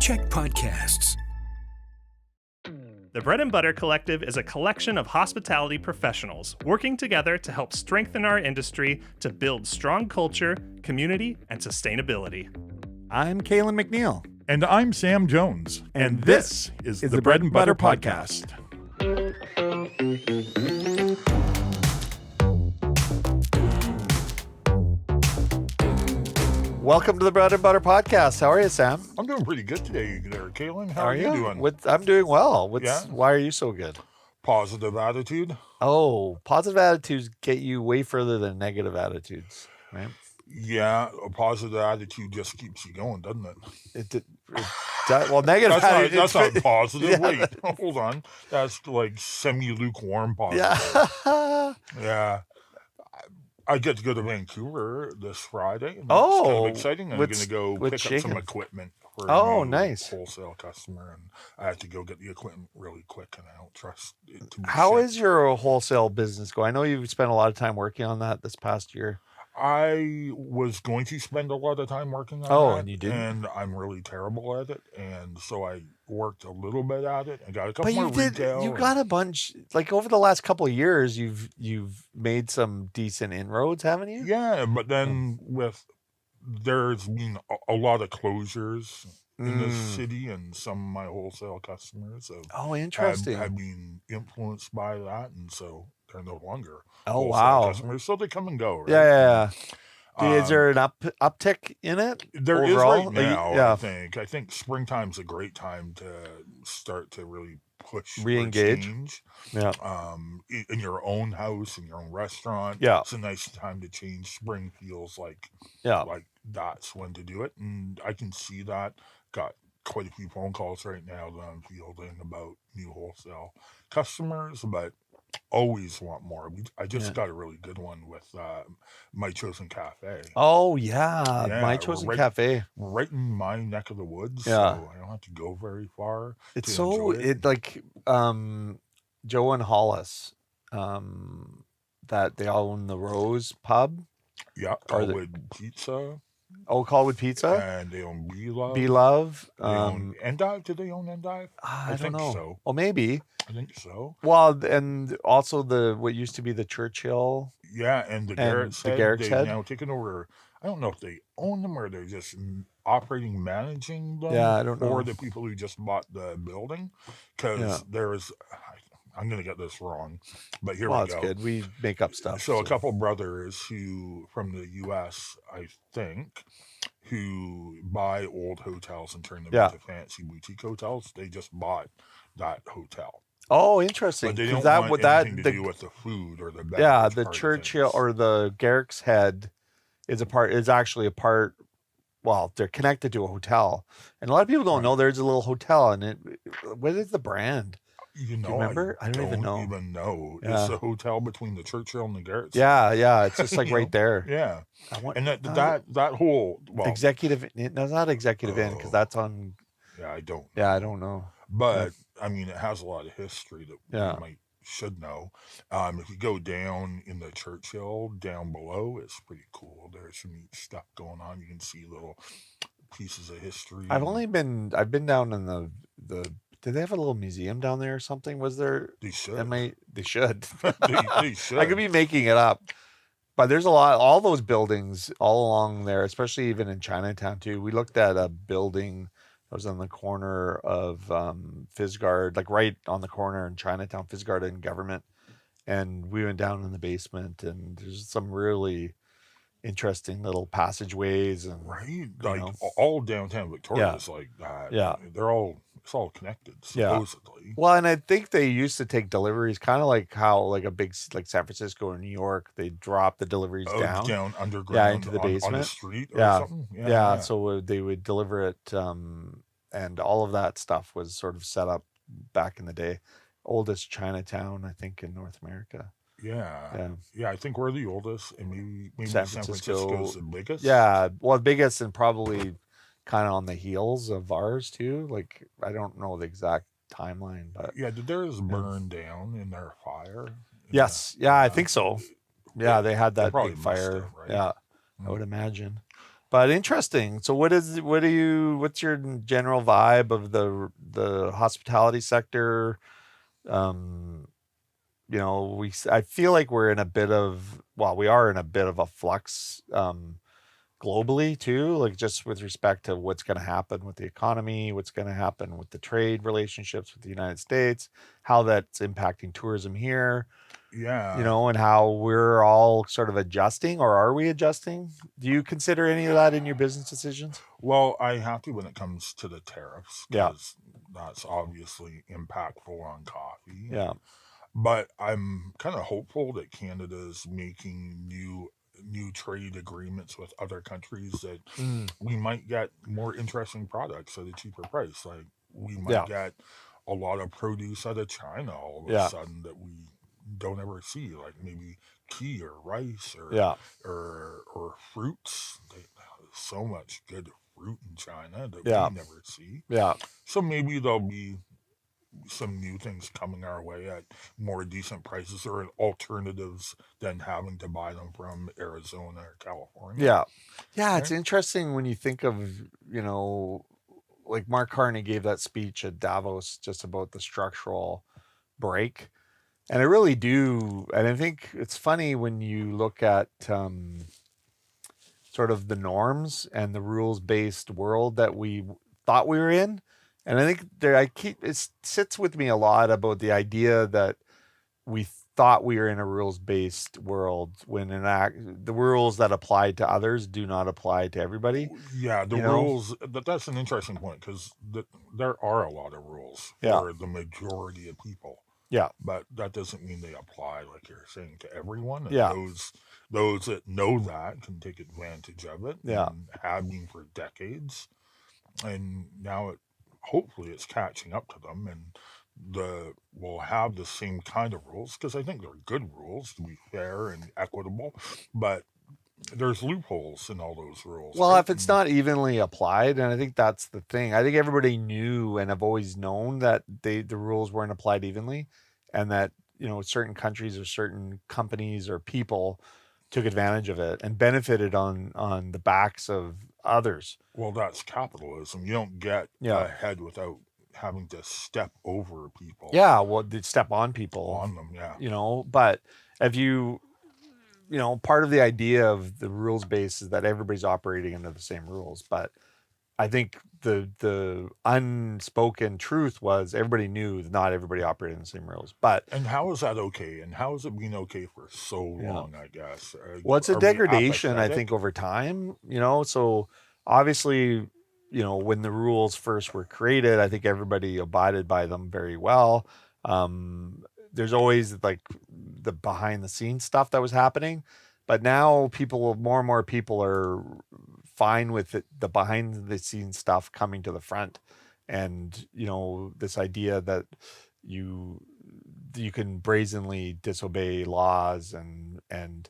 Check podcasts. The Bread and Butter Collective is a collection of hospitality professionals working together to help strengthen our industry to build strong culture, community, and sustainability. I'm Calen McNeil. And I'm Sam Jones. And this is the Bread and Butter Podcast. Welcome to the Bread and Butter Podcast. How are you, Sam? I'm doing pretty good today there, Calen. How are you doing? I'm doing well. Why are you so good? Positive attitude. Oh, positive attitudes get you way further than negative attitudes, right? Yeah, a positive attitude just keeps you going, doesn't it? Well, negative attitude. That's not positive. Yeah. Wait, hold on. That's like semi-lukewarm positive. Yeah. I get to go to Vancouver this Friday. And that's kind of exciting. I'm going to go pick up some equipment for a nice wholesale customer, and I have to go get the equipment really quick, and I don't trust it to be How is your wholesale business going? I know you've spent a lot of time working on that this past year. I was going to spend a lot of time working on that. And you didn't? And I'm really terrible at it. And so I worked a little bit at it and got a couple more retail. You got a bunch, like over the last couple of years, you've made some decent inroads, haven't you? Yeah, but then there's been a lot of closures in the city, and some of my wholesale customers interesting. have been influenced by that, and so they're no longer customers, so they come and go, right? Yeah. Is there an uptick in it? There overall? Is right now, I think springtime's a great time to start to really push re-engage. Change. Yeah. In your own house, in your own restaurant. Yeah. It's a nice time to change. Spring feels like that's when to do it. And I can see that. Got quite a few phone calls right now that I'm fielding about new wholesale customers, but always want more. I just got a really good one with My Chosen Cafe. Oh, yeah. My Chosen Cafe. Right in my neck of the woods, yeah. So I don't have to go very far. It's Joe and Hollis, that they own the Rose Pub. Yeah, Colwood Pizza. Oh, Colwood Pizza? And they own Be-Love. Be-Love. They own Endive. Did they own Endive? I don't know. So. Oh, maybe. I think so. Well, and also what used to be the Churchill. Yeah, and the Garrett's Head. They've now taken over. I don't know if they own them or they're just operating, managing them. Yeah, I don't know. Or the people who just bought the building. Because there's... I'm going to get this wrong, but here we go. That's good. We make up stuff. So a couple brothers from the U.S., I think, who buy old hotels and turn them into fancy boutique hotels. They just bought that hotel. Oh, interesting. But they don't want anything to do with the food or the beverage. Yeah, the Churchill or the Garrick's Head is actually a part. Well, they're connected to a hotel, and a lot of people don't know there's a little hotel in it. What is the brand? You know, do you remember? I don't even know. Yeah. It's the hotel between the Churchill and the Garrett's. Yeah. It's just like right there. Yeah. And that whole executive. No, it's not executive inn because that's on. Yeah, I don't. Yeah, I don't know. But I mean, it has a lot of history that you should know. If you go down in the Churchill down below, it's pretty cool. There's some neat stuff going on. You can see little pieces of history. I've been down in the. Did they have a little museum down there or something? Was there? They should. They should. they should. I could be making it up. But there's all those buildings all along there, especially even in Chinatown too. We looked at a building that was on the corner of Fisgard, like right on the corner in Chinatown, Fisgard and Government. And we went down in the basement, and there's some really interesting little passageways and all downtown Victoria is like that. Yeah. It's all connected, supposedly. Yeah. Well, and I think they used to take deliveries, kind of like how like a big like San Francisco or New York, they drop the deliveries down underground, into the basement, on the street or something. Yeah. So they would deliver it, and all of that stuff was sort of set up back in the day. Oldest Chinatown, I think, in North America. Yeah. I think we're the oldest, and maybe San Francisco's the biggest. Yeah, well, biggest and probably kind of on the heels of ours too. Like I don't know the exact timeline, but did theirs burn down in their fire? Yes, I think so. Yeah, they had that big fire. Have, right? Yeah, I would imagine. But interesting. So what's your general vibe of the hospitality sector? I feel like we are in a bit of a flux globally too, like just with respect to what's going to happen with the economy, what's going to happen with the trade relationships with the United States, how that's impacting tourism here. Yeah. And how we're all sort of adjusting, or are we adjusting? Do you consider any of that in your business decisions? Well, I have to when it comes to the tariffs, Yeah. because that's obviously impactful on coffee. Yeah. But I'm kind of hopeful that Canada's making new trade agreements with other countries that we might get more interesting products at a cheaper price. Like we might get a lot of produce out of China all of a sudden that we don't ever see, like maybe tea or rice or fruits. There's so much good fruit in China that we never see. Yeah. So maybe there'll be some new things coming our way at more decent prices or alternatives than having to buy them from Arizona or California. Yeah, it's interesting when you think of, like Mark Carney gave that speech at Davos just about the structural break. And I really do. And I think it's funny when you look at sort of the norms and the rules-based world that we thought we were in. And I think it sits with me a lot about the idea that we thought we were in a rules-based world when the rules that apply to others do not apply to everybody. Yeah, the rules, that's an interesting point, because there are a lot of rules for the majority of people. Yeah. But that doesn't mean they apply, like you're saying, to everyone. And Yeah. Those that know that can take advantage of it. Yeah. And have been for decades. And now hopefully it's catching up to them, and we'll have the same kind of rules, because I think they're good rules, to be fair and equitable, but there's loopholes in all those rules. Well, if it's not evenly applied, and I think that's the thing. I think everybody knew and have always known that the rules weren't applied evenly, and that certain countries or certain companies or people took advantage of it and benefited on the backs of others. Well, that's capitalism. You don't get ahead without having to step over people. Yeah, well, they step on people. On them, yeah. But if part of the idea of the rules base is that everybody's operating under the same rules. But I think the unspoken truth was everybody knew that not everybody operated in the same rules. And how is that okay? And how has it been okay for so long, I guess? Well, it's a degradation, I think, over time, so obviously, when the rules first were created, I think everybody abided by them very well. There's always like the behind the scenes stuff that was happening, but now more and more people are fine with the behind the scenes stuff coming to the front. And, this idea that you can brazenly disobey laws and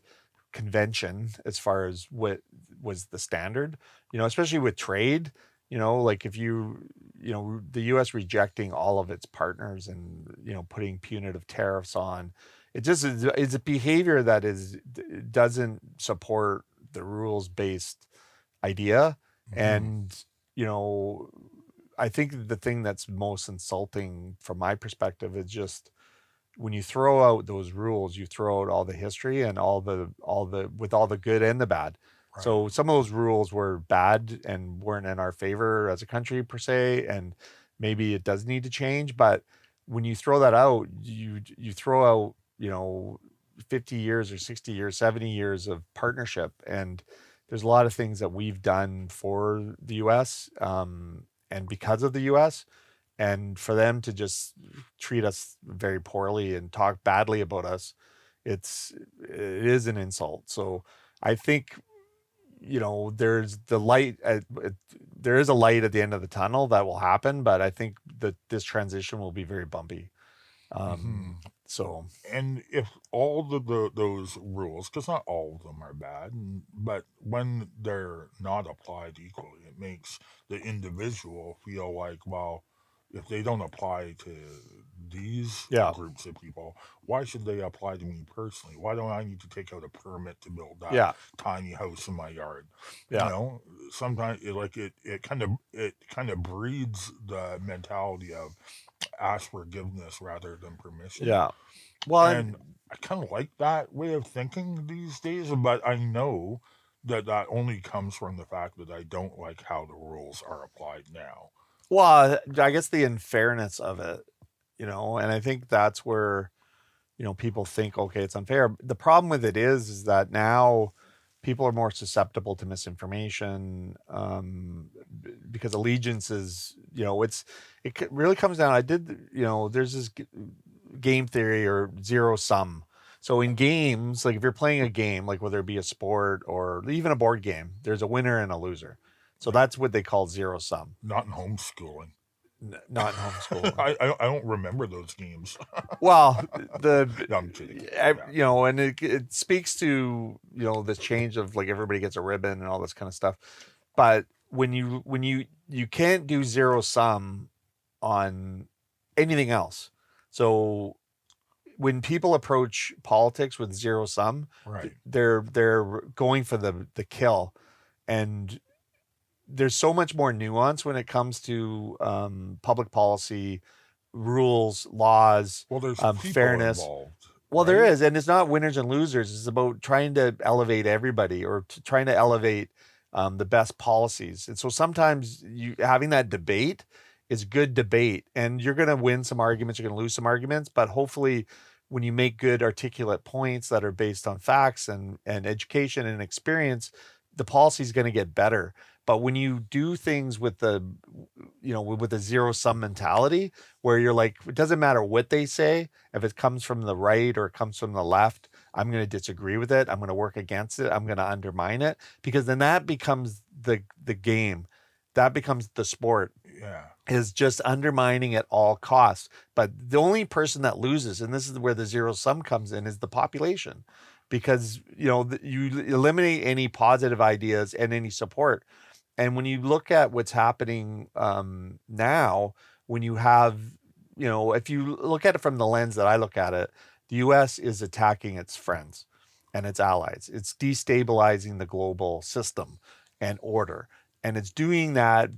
convention as far as what was the standard, especially with trade, like if the US rejecting all of its partners and, putting punitive tariffs on, it's a behavior that doesn't support the rules-based idea. Mm-hmm. And, I think the thing that's most insulting from my perspective is just when you throw out those rules, you throw out all the history and all the with all the good and the bad. Right. So some of those rules were bad and weren't in our favor as a country per se, and maybe it does need to change. But when you throw that out, you throw out 50 years or 60 years, 70 years of partnership, and there's a lot of things that we've done for the U.S. And because of the U.S., and for them to just treat us very poorly and talk badly about us, it is an insult. So I think, there's the light. There is a light at the end of the tunnel that will happen, but I think that this transition will be very bumpy. So, and if all those rules, because not all of them are bad, but when they're not applied equally, it makes the individual feel like, well, if they don't apply to these groups of people, why should they apply to me personally? Why don't I need to take out a permit to build that tiny house in my yard? You know, sometimes it kind of breeds the mentality of ask forgiveness rather than permission. Well, and I kind of like that way of thinking these days, but I know that only comes from the fact that I don't like how the rules are applied now. Well, I guess the unfairness of it, you know, and I think that's where, you know, people think, okay, it's unfair. The problem with it is that now people are more susceptible to misinformation, because allegiance is, you know, it really comes down. There's this game theory or zero sum. So in games, like if you're playing a game, like whether it be a sport or even a board game, there's a winner and a loser. So that's what they call zero sum. Not in homeschooling. Not in homeschooling. I don't remember those games. Well, No, I'm kidding. you know, and it speaks to, you know, this change of like everybody gets a ribbon and all this kind of stuff. But when you can't do zero sum on anything else. So when people approach politics with zero sum, they're going for the kill, and there's so much more nuance when it comes to public policy, rules, laws, well, there's fairness. Involved, well, there is, and it's not winners and losers. It's about trying to elevate everybody, or trying to elevate the best policies. And so sometimes having that debate is good debate, and you're going to win some arguments, you're going to lose some arguments, but hopefully when you make good articulate points that are based on facts and education and experience, the policy is going to get better. But when you do things with the zero sum mentality, where you're like, it doesn't matter what they say, if it comes from the right or it comes from the left, I'm going to disagree with it. I'm going to work against it. I'm going to undermine it, because then that becomes the game. That becomes the sport. Is just undermining at all costs. But the only person that loses, and this is where the zero sum comes in, is the population, because you eliminate any positive ideas and any support. And when you look at what's happening now, when you have, if you look at it from the lens that I look at it, the U.S. is attacking its friends and its allies. It's destabilizing the global system and order. And it's doing that,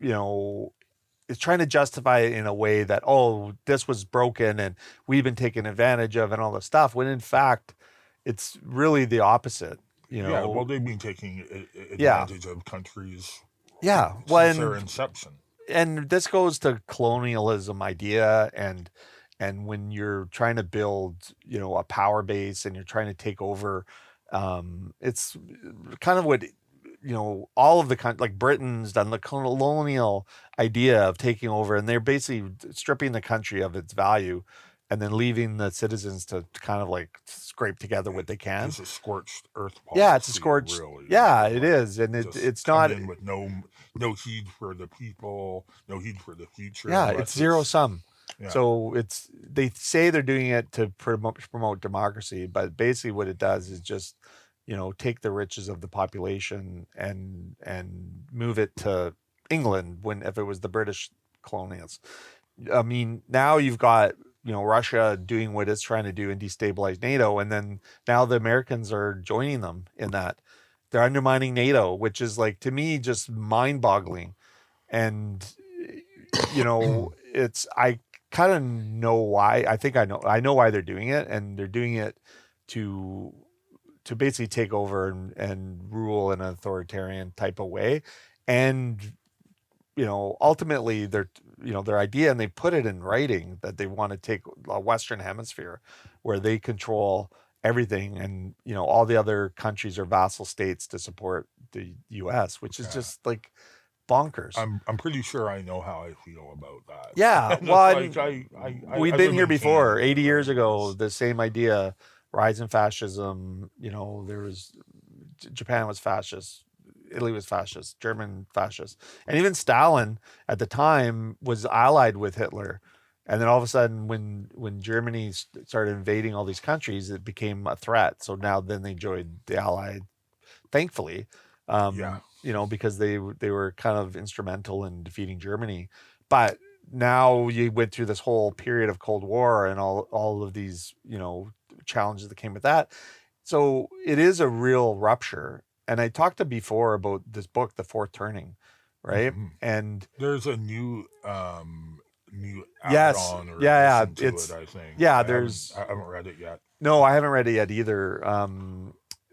it's trying to justify it in a way that, oh, this was broken and we've been taken advantage of and all this stuff, when in fact, it's really the opposite. Yeah, well, they've been taking advantage of countries since their inception. And this goes to colonialism idea, and when you're trying to build, a power base and you're trying to take over, it's kind of what, all of the countries, like Britain's done, the colonial idea of taking over, and they're basically stripping the country of its value and then leaving the citizens to kind of like scrape together what they can. It's a scorched earth policy. Yeah, it's a scorched. Really. Yeah, it is, and it's not in with no heed for the people, no heed for the future. Yeah, it's zero sum. Yeah. So they say they're doing it to promote democracy, but basically what it does is just take the riches of the population and move it to England if it was the British colonials. I mean, now you've got Russia doing what it's trying to do and destabilize NATO. And then now the Americans are joining them in that. They're undermining NATO, which is, like, to me, just mind boggling. And, I kind of know why. I know why they're doing it, and they're doing it to basically take over and rule in an authoritarian type of way. And, ultimately their idea, and they put it in writing, that they want to take a Western hemisphere where they control everything, and all the other countries are vassal states to support the US, which is just like bonkers. I'm pretty sure I know how I feel about that. Yeah, well, we've been here before. 80 years ago, the same idea, rise in fascism. Japan was fascist, Italy was fascist, German fascist, and even Stalin at the time was allied with Hitler. And then all of a sudden, when Germany started invading all these countries, it became a threat. So now then they joined the Allied, thankfully, because they were kind of instrumental in defeating Germany. But now you went through this whole period of Cold War and all of these, challenges that came with that. So it is a real rupture. And I talked to before about this book, The Fourth Turning, right? Mm-hmm. And there's a new yes, add-on or yeah, addition to it, I think. Yeah, I haven't read it yet. No, I haven't read it yet either.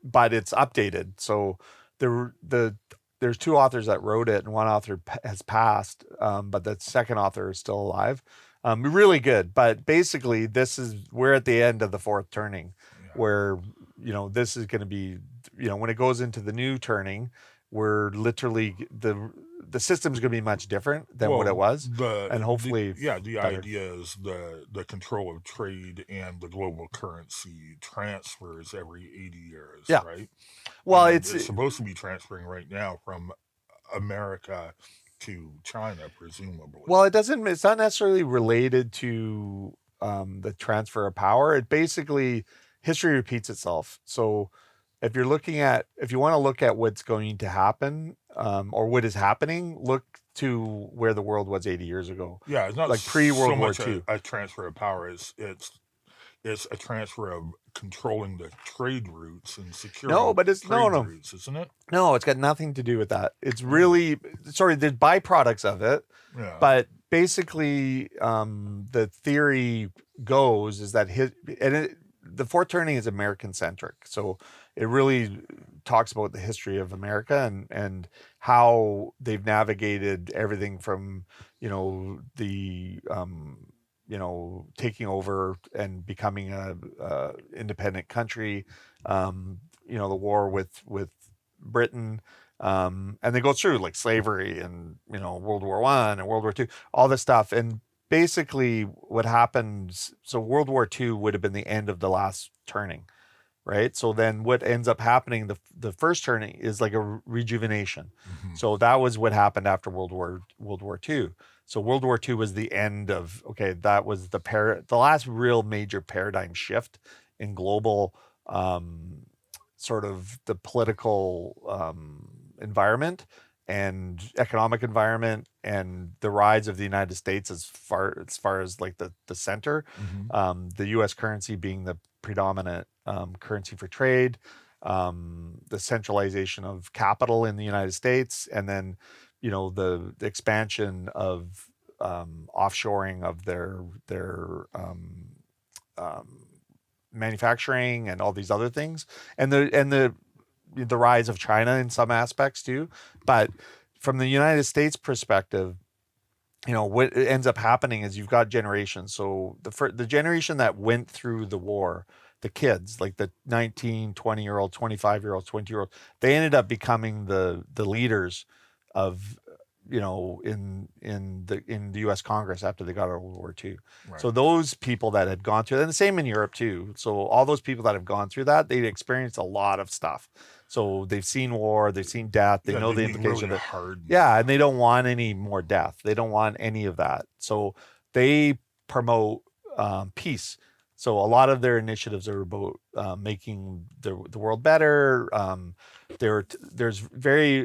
But it's updated. So there's two authors that wrote it, and one author has passed, but the second author is still alive. Really good. But basically, we're at the end of the fourth turning, where this is going to be, when it goes into the new turning, we're literally the system's going to be much different than what it was, and hopefully, the idea is the control of trade and the global currency transfers every 80 years, right? Well, and it's supposed to be transferring right now from America to China, presumably. Well, it's not necessarily related to the transfer of power. It basically, history repeats itself. So if you want to look at what's going to happen, or what is happening, look to where the world was 80 years ago. Yeah, it's not like pre-World War II. A transfer of power. It's a transfer of controlling the trade routes and securing routes, isn't it? No, it's got nothing to do with that. It's really, there's byproducts of it. Yeah. But basically, the theory goes is that the fourth turning is American centric. So it really talks about the history of America and how they've navigated everything from, the taking over and becoming a independent country, the war with Britain, and they go through like slavery and World War I and World War II, all this stuff. And basically what happens, so World War II would have been the end of the last turning, right? So then what ends up happening, the first turning is like a rejuvenation. Mm-hmm. So that was what happened after World War II. So World War II was the end of, that was the last real major paradigm shift in global sort of the political environment and economic environment and the rise of the United States as far as like the center, the U.S. currency being the predominant currency for trade, the centralization of capital in the United States, and then the expansion of offshoring of their manufacturing and all these other things, and the rise of China in some aspects too. But from the United States perspective, what ends up happening is you've got generations. So the generation that went through the war, the kids, like the 19, 20-year-old, 25-year-old, 20-year-old, they ended up becoming the leaders of, in the U.S. Congress after they got out of World War II. Right. So those people that had gone through, and the same in Europe too. So all those people that have gone through that, they've experienced a lot of stuff. So they've seen war, they've seen death, they know the implication of it. Yeah, and they don't want any more death. They don't want any of that. So they promote peace. So a lot of their initiatives are about making the world better. There's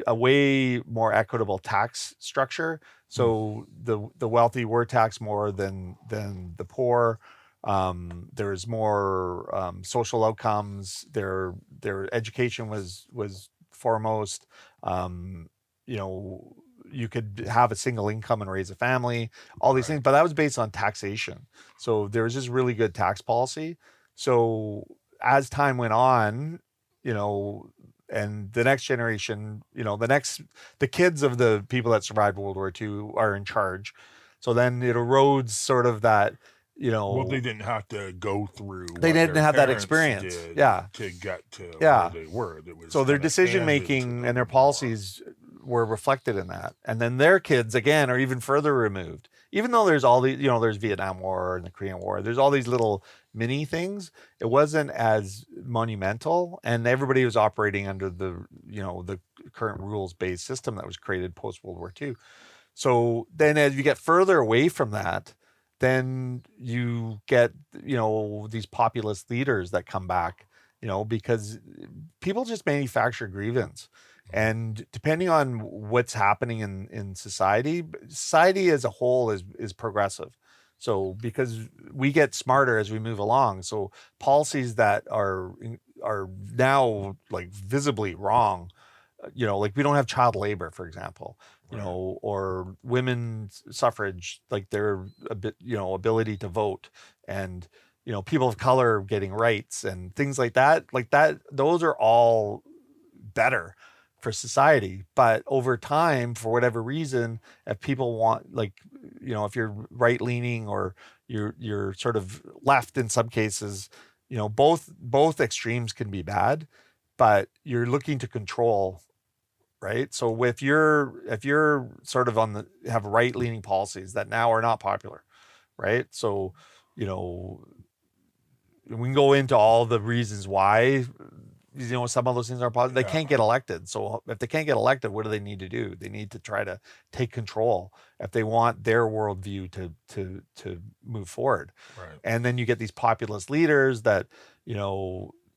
a way more equitable tax structure. So the wealthy were taxed more than the poor. There's more social outcomes. Their education was foremost. You could have a single income and raise a family, all these things, but that was based on taxation. So there was just really good tax policy. So as time went on, and the next generation, the kids of the people that survived World War II are in charge. So then it erodes sort of that, well, they didn't have to go through. They didn't have that experience. Yeah. To get to where they were. So their decision making and their policies were reflected in that. And then their kids, again, are even further removed. Even though there's all these, there's Vietnam War and the Korean War, there's all these little mini things. It wasn't as monumental, and everybody was operating under the current rules-based system that was created post-World War II. So then as you get further away from that, then you get, these populist leaders that come back, because people just manufacture grievance. And depending on what's happening in society as a whole is progressive. So because we get smarter as we move along, so policies that are now like visibly wrong, like we don't have child labor, for example, or women's suffrage, like their ability to vote, and people of color getting rights and things like that. Those are all better for society. But over time, for whatever reason, if people want, if you're right leaning or you're sort of left in some cases, both extremes can be bad, but you're looking to control, right? So if you're sort of have right leaning policies that now are not popular, right? So, we can go into all the reasons why, some of those things are positive. They can't get elected. So if they can't get elected, what do they need to do? They need to try to take control if they want their worldview to move forward. Right. And then you get these populist leaders that,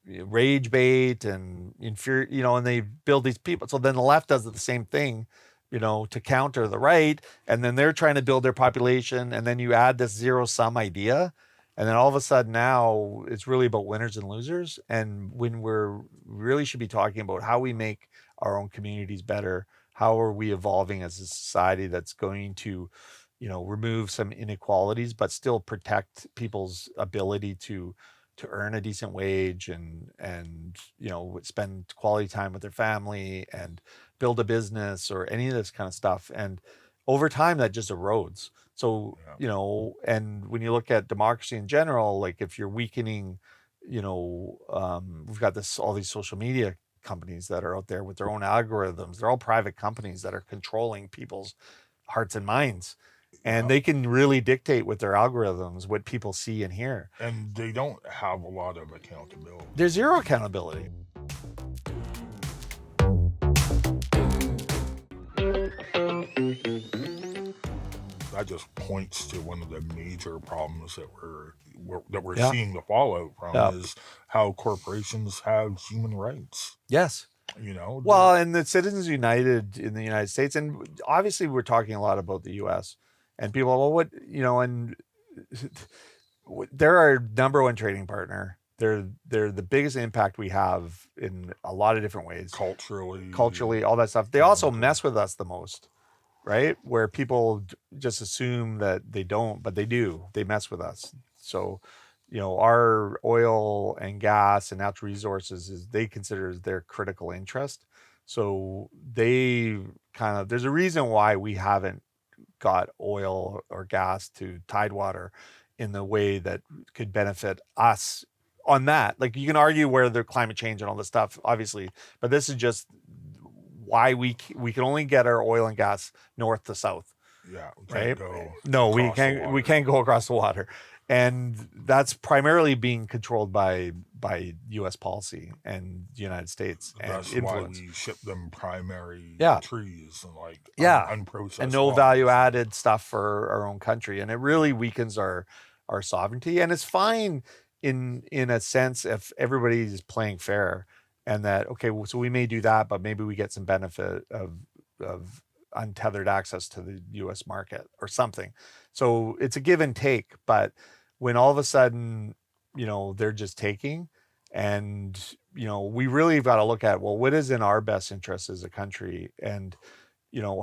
rage bait and and they build these people. So then the left does the same thing, to counter the right. And then they're trying to build their population. And then you add this zero-sum idea. And then all of a sudden now it's really about winners and losers. And when really should be talking about how we make our own communities better, how are we evolving as a society that's going to, remove some inequalities, but still protect people's ability to earn a decent wage and spend quality time with their family and build a business or any of this kind of stuff. And over time that just erodes. So, and when you look at democracy in general, like if you're weakening, we've got all these social media companies that are out there with their own algorithms. They're all private companies that are controlling people's hearts and minds. And they can really dictate with their algorithms what people see and hear. And they don't have a lot of accountability. There's zero accountability. That just points to one of the major problems that we're seeing the fallout from is how corporations have human rights. Yes. Well, and the Citizens United in the United States, and obviously we're talking a lot about the U.S. and people, and they're our number one trading partner. They're the biggest impact we have in a lot of different ways. Culturally, all that stuff. They also mess with us the most, right? Where people just assume that they don't, but they do. They mess with us. So, our oil and gas and natural resources they consider as their critical interest. So there's a reason why we haven't got oil or gas to Tidewater in the way that could benefit us on that. Like you can argue where the climate change and all this stuff, obviously, but this is just why we can only get our oil and gas north to south. Yeah. We can't go across the water. And that's primarily being controlled by U.S. policy and the United States and that's influence. Why we ship them primary trees and unprocessed and no logs. value added stuff for our own country, and it really weakens our sovereignty. And it's fine in a sense if everybody is playing fair, and that so we may do that, but maybe we get some benefit of untethered access to the U.S. market or something. So it's a give and take. But when all of a sudden, they're just taking, and, we really got to look at, well, what is in our best interest as a country? And,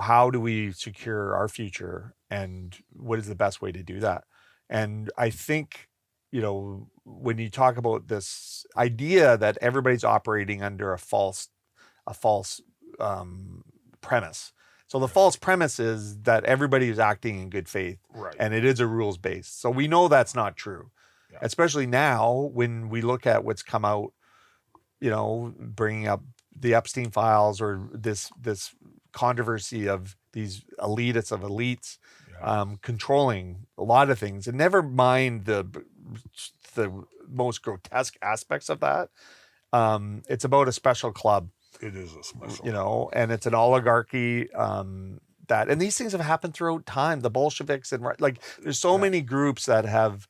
how do we secure our future? And what is the best way to do that? And I think, when you talk about this idea that everybody's operating under a false premise. So the false premise is that everybody is acting in good faith, right, and it is a rules-based. So we know that's not true, especially now when we look at what's come out, bringing up the Epstein files or this controversy of these elitists of elites controlling a lot of things, and never mind the most grotesque aspects of that. It's about a special club. It is a special, and it's an oligarchy and these things have happened throughout time. The Bolsheviks and there's so many groups that have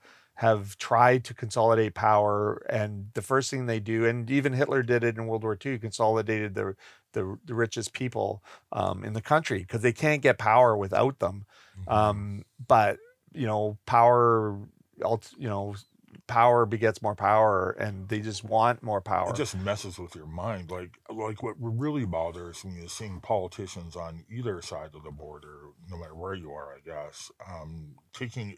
tried to consolidate power, and the first thing they do, and even Hitler did it in World War II, consolidated the richest people in the country because they can't get power without them. But power, power begets more power, and they just want more power. It just messes with your mind. Like what really bothers me is seeing politicians on either side of the border, no matter where you are, I guess, taking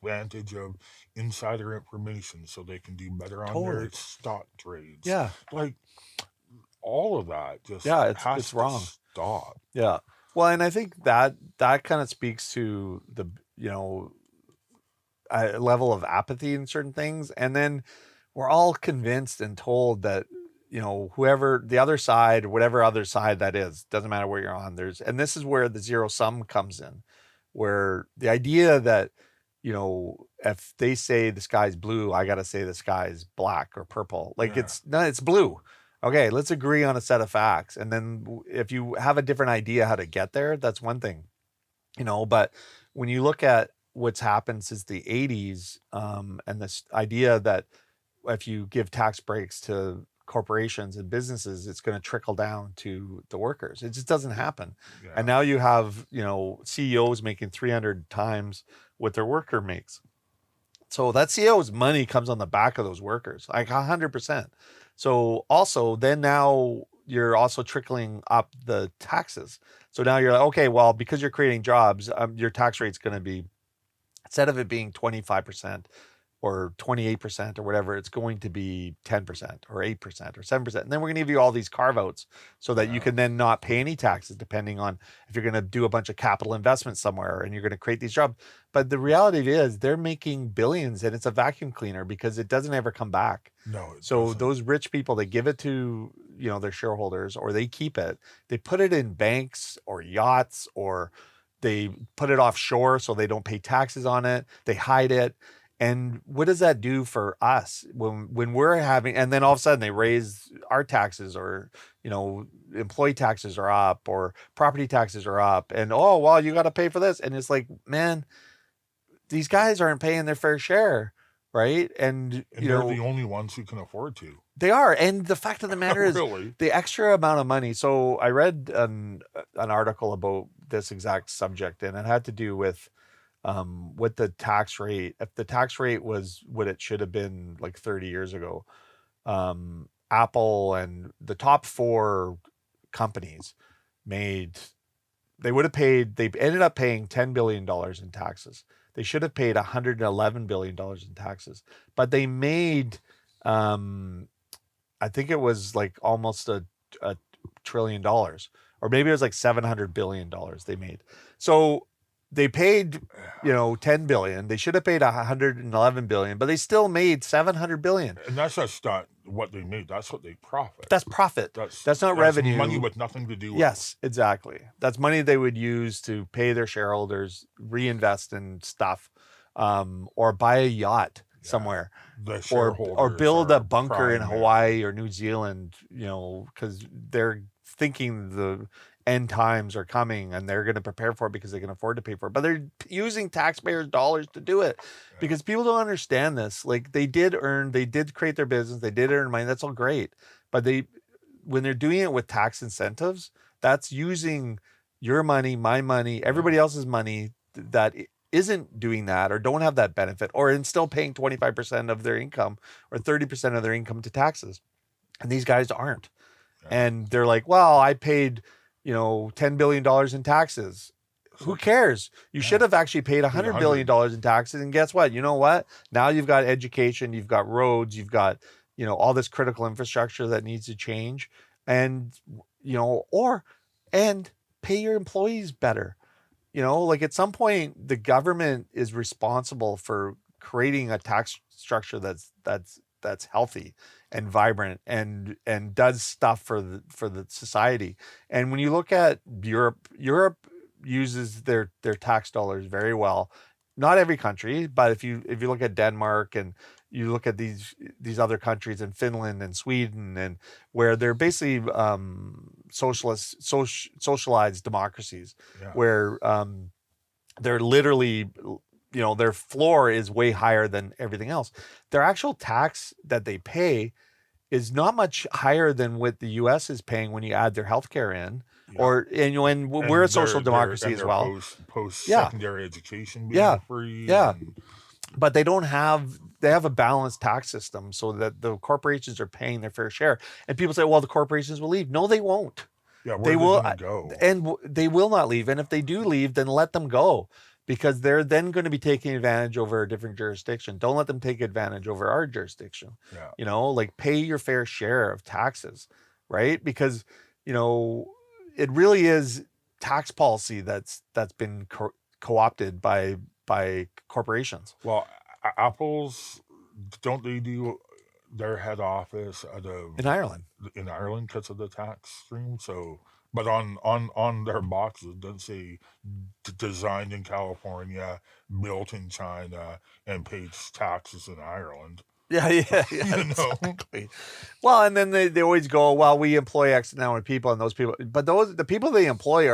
advantage of insider information so they can do better on their stock trades. Yeah. Like all of that just it's wrong. Stop. Yeah. Well, and I think that kind of speaks to the, a level of apathy in certain things. And then we're all convinced and told that, whoever the other side, whatever other side that is, doesn't matter where you're on, and this is where the zero sum comes in, where the idea that, if they say the sky's blue, I got to say the sky's black or purple. Like it's blue. Okay, let's agree on a set of facts. And then if you have a different idea how to get there, that's one thing, but when you look at what's happened since the 80s, and this idea that if you give tax breaks to corporations and businesses, it's going to trickle down to the workers. It just doesn't happen. Yeah. And now you have, CEOs making 300 times what their worker makes. So that CEO's money comes on the back of those workers, like 100%. So also then now you're also trickling up the taxes. So now you're like, okay, well, because you're creating jobs, your tax rate's going to be, instead of it being 25% or 28% or whatever, it's going to be 10% or 8% or 7%. And then we're going to give you all these carve outs so that you can then not pay any taxes, depending on if you're going to do a bunch of capital investments somewhere and you're going to create these jobs. But the reality is they're making billions, and it's a vacuum cleaner because it doesn't ever come back. No. So those rich people, they give it to, their shareholders, or they keep it. They put it in banks or yachts, or they put it offshore so they don't pay taxes on it. They hide it. And what does that do for us when we're having, and then all of a sudden they raise our taxes, or, employee taxes are up, or property taxes are up, and, oh, well, you got to pay for this. And it's like, man, these guys aren't paying their fair share. Right. And they're the only ones who can afford to. They are. And the fact of the matter is really? The extra amount of money. So I read an article about this exact subject, and it had to do with the tax rate. If the tax rate was what it should have been like 30 years ago, Apple and the top 4 companies they ended up paying $10 billion in taxes. They should have paid $111 billion in taxes, but they made, I think it was like almost a $1 trillion, or maybe it was like $700 billion they made. So they paid, $10 billion. They should have paid $111 billion, but they still made $700 billion. And that's just not what they made. That's what they profit. That's profit. That's not revenue. Money with nothing to do with Yes, exactly. That's money they would use to pay their shareholders, reinvest in stuff, or buy a yacht somewhere, or build a bunker in Hawaii or New Zealand, because they're thinking the end times are coming and they're going to prepare for it because they can afford to pay for it. But they're using taxpayers' dollars to do it because people don't understand this. Like they did create their business, they did earn money. That's all great. But when they're doing it with tax incentives, that's using your money, my money, everybody else's money that isn't doing that or don't have that benefit, or in still paying 25% of their income or 30% of their income to taxes. And these guys aren't. And they're like, well, I paid, $10 billion in taxes. Who cares? You should have actually paid $100 billion in taxes. And guess what? You know what? Now you've got education, you've got roads, you've got, all this critical infrastructure that needs to change, and, and pay your employees better. Like at some point the government is responsible for creating a tax structure that's healthy and vibrant and does stuff for the society. And when you look at Europe uses their tax dollars very well. Not every country, but if you look at Denmark and you look at these other countries in Finland and Sweden, and where they're basically socialized democracies, where they're literally, their floor is way higher than everything else. Their actual tax that they pay is not much higher than what the U.S. is paying when you add their healthcare in. Yeah. And we're a social democracy as well. Post-secondary education being Yeah. free. Yeah. But they have a balanced tax system so that the corporations are paying their fair share. And people say, well, the corporations will leave. No, they won't. Yeah, where are they going to go? And they will not leave. And if they do leave, then let them go, because they're then going to be taking advantage over a different jurisdiction. Don't let them take advantage over our jurisdiction. Yeah. You know, like, pay your fair share of taxes, right? Because, you know, it really is tax policy that's been co-opted by corporations. Well, Apple's, don't they do their head office in Ireland? In Ireland, because of the tax stream. So, but on their boxes it does say designed in California, built in China, and paid taxes in Ireland. Yeah, exactly. Well, and then they always go, well, we employ X amount of people, and those people, but the people they employ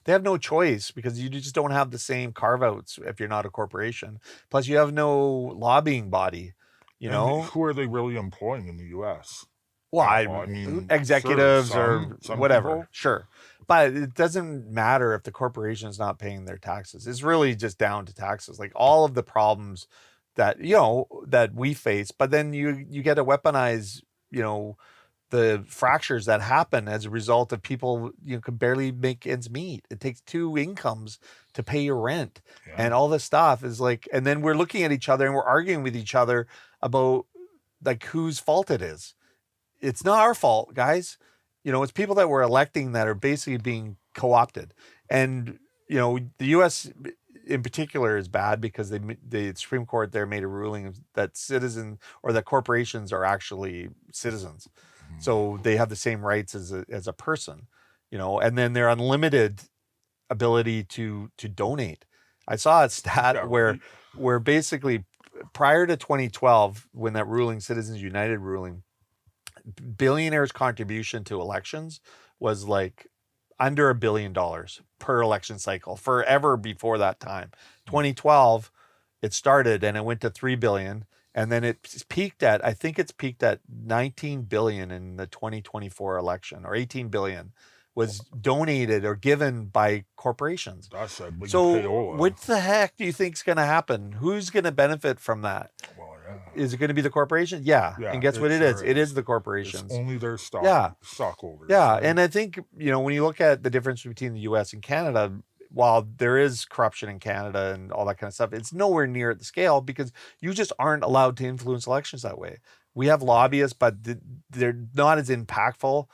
they have no choice, because you just don't have the same carve outs if you're not a corporation. Plus, you have no lobbying body. You know, who are they really employing in the U.S.? Well, I mean, executives or whatever. People. Sure. But it doesn't matter if the corporation is not paying their taxes. It's really just down to taxes. Like, all of the problems that, you know, that we face, but then you get to weaponize, you know, the fractures that happen as a result of people, you know, can barely make ends meet. It takes 2 incomes to pay your rent. Yeah. And all this stuff is like, and then we're looking at each other and we're arguing with each other about, like, whose fault it is. It's not our fault, guys. You know, it's people that we're electing that are basically being co-opted. And, you know, the U.S. in particular is bad because the Supreme Court there made a ruling that that corporations are actually citizens. Mm-hmm. So they have the same rights as a person, you know, and then their unlimited ability to donate. I saw a stat where basically prior to 2012, when that ruling, Citizens United ruling, billionaires' contribution to elections was like under $1 billion per election cycle forever before that time. 2012, it started and it went to $3 billion, and then it peaked at, I think it's peaked at $19 billion in the 2024 election, or $18 billion was donated or given by corporations. That's a big so payola. What the heck do you think is going to happen? Who's going to benefit from that? Well, yeah. Is it going to be the corporation? Yeah. And guess what it is? It is the corporations. It's only their stockholders. Yeah. Right? And I think, you know, when you look at the difference between the US and Canada, while there is corruption in Canada and all that kind of stuff, it's nowhere near at the scale, because you just aren't allowed to influence elections that way. We have lobbyists, but they're not as impactful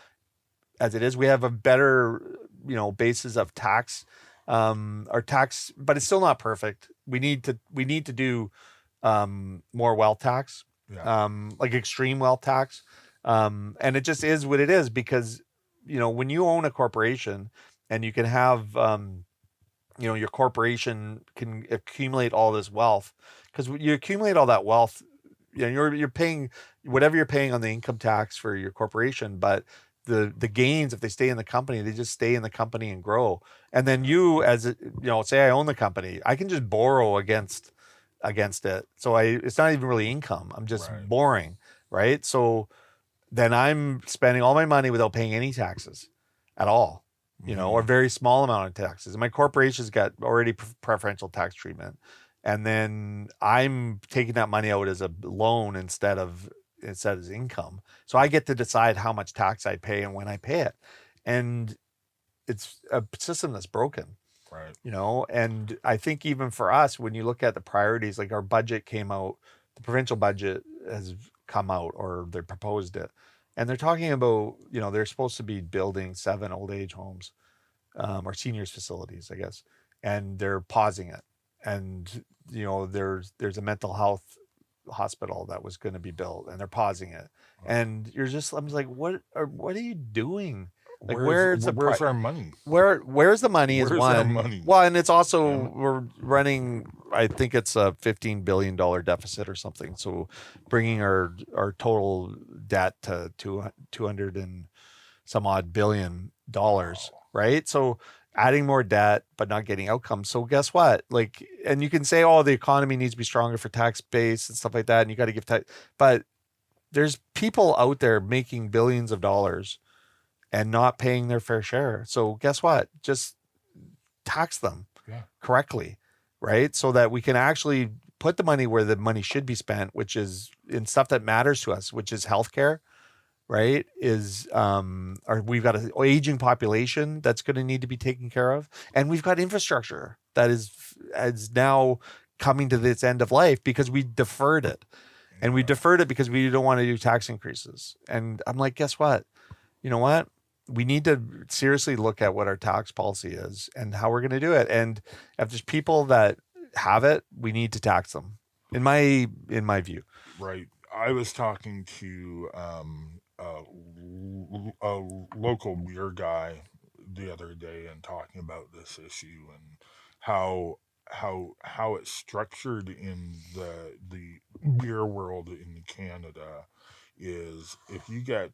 as it is. We have a better, you know, basis of tax, our tax, but it's still not perfect. We need to do more wealth tax, like extreme wealth tax. And it just is what it is, because, you know, when you own a corporation and you can have, you know, your corporation can accumulate all this wealth, because you accumulate all that wealth, you know, you're paying whatever you're paying on the income tax for your corporation, but the gains, if they stay in the company, they just stay in the company and grow. And then you, as you know, say I own the company, I can just borrow against it. So it's not even really income. I'm just borrowing, right? So then I'm spending all my money without paying any taxes at all, you know, or very small amount of taxes. And my corporation's got already preferential tax treatment. And then I'm taking that money out as a loan instead as income. So I get to decide how much tax I pay and when I pay it. And it's a system that's broken. Right. You know, and I think even for us, when you look at the priorities, like our budget came out, the provincial budget has come out, or they proposed it. And they're talking about, you know, they're supposed to be building 7 old age homes, or seniors facilities, I guess. And they're pausing it. And, you know, there's a mental health hospital that was going to be built, and they're pausing it. And I'm just like, what are you doing? Like, where's our money? Where's the money? Is one. Our money? Well, and it's also we're running, I think it's a $15 billion deficit or something. So bringing our total debt to 200 and some odd $1 billion, right? So adding more debt but not getting outcomes. So guess what? Like, and you can say, oh, the economy needs to be stronger for tax base and stuff like that, and you got to give tax, but there's people out there making billions of dollars and not paying their fair share. So guess what? Just tax them correctly, right? So that we can actually put the money where the money should be spent, which is in stuff that matters to us, which is healthcare, right? We've got an aging population that's going to need to be taken care of, and we've got infrastructure that is now coming to its end of life because we deferred it, and we deferred it because we don't want to do tax increases. And I'm like, guess what? You know what? We need to seriously look at what our tax policy is and how we're going to do it. And if there's people that have it, we need to tax them. In my view, right. I was talking to a local beer guy the other day and talking about this issue and how it's structured in the beer world in Canada is if you get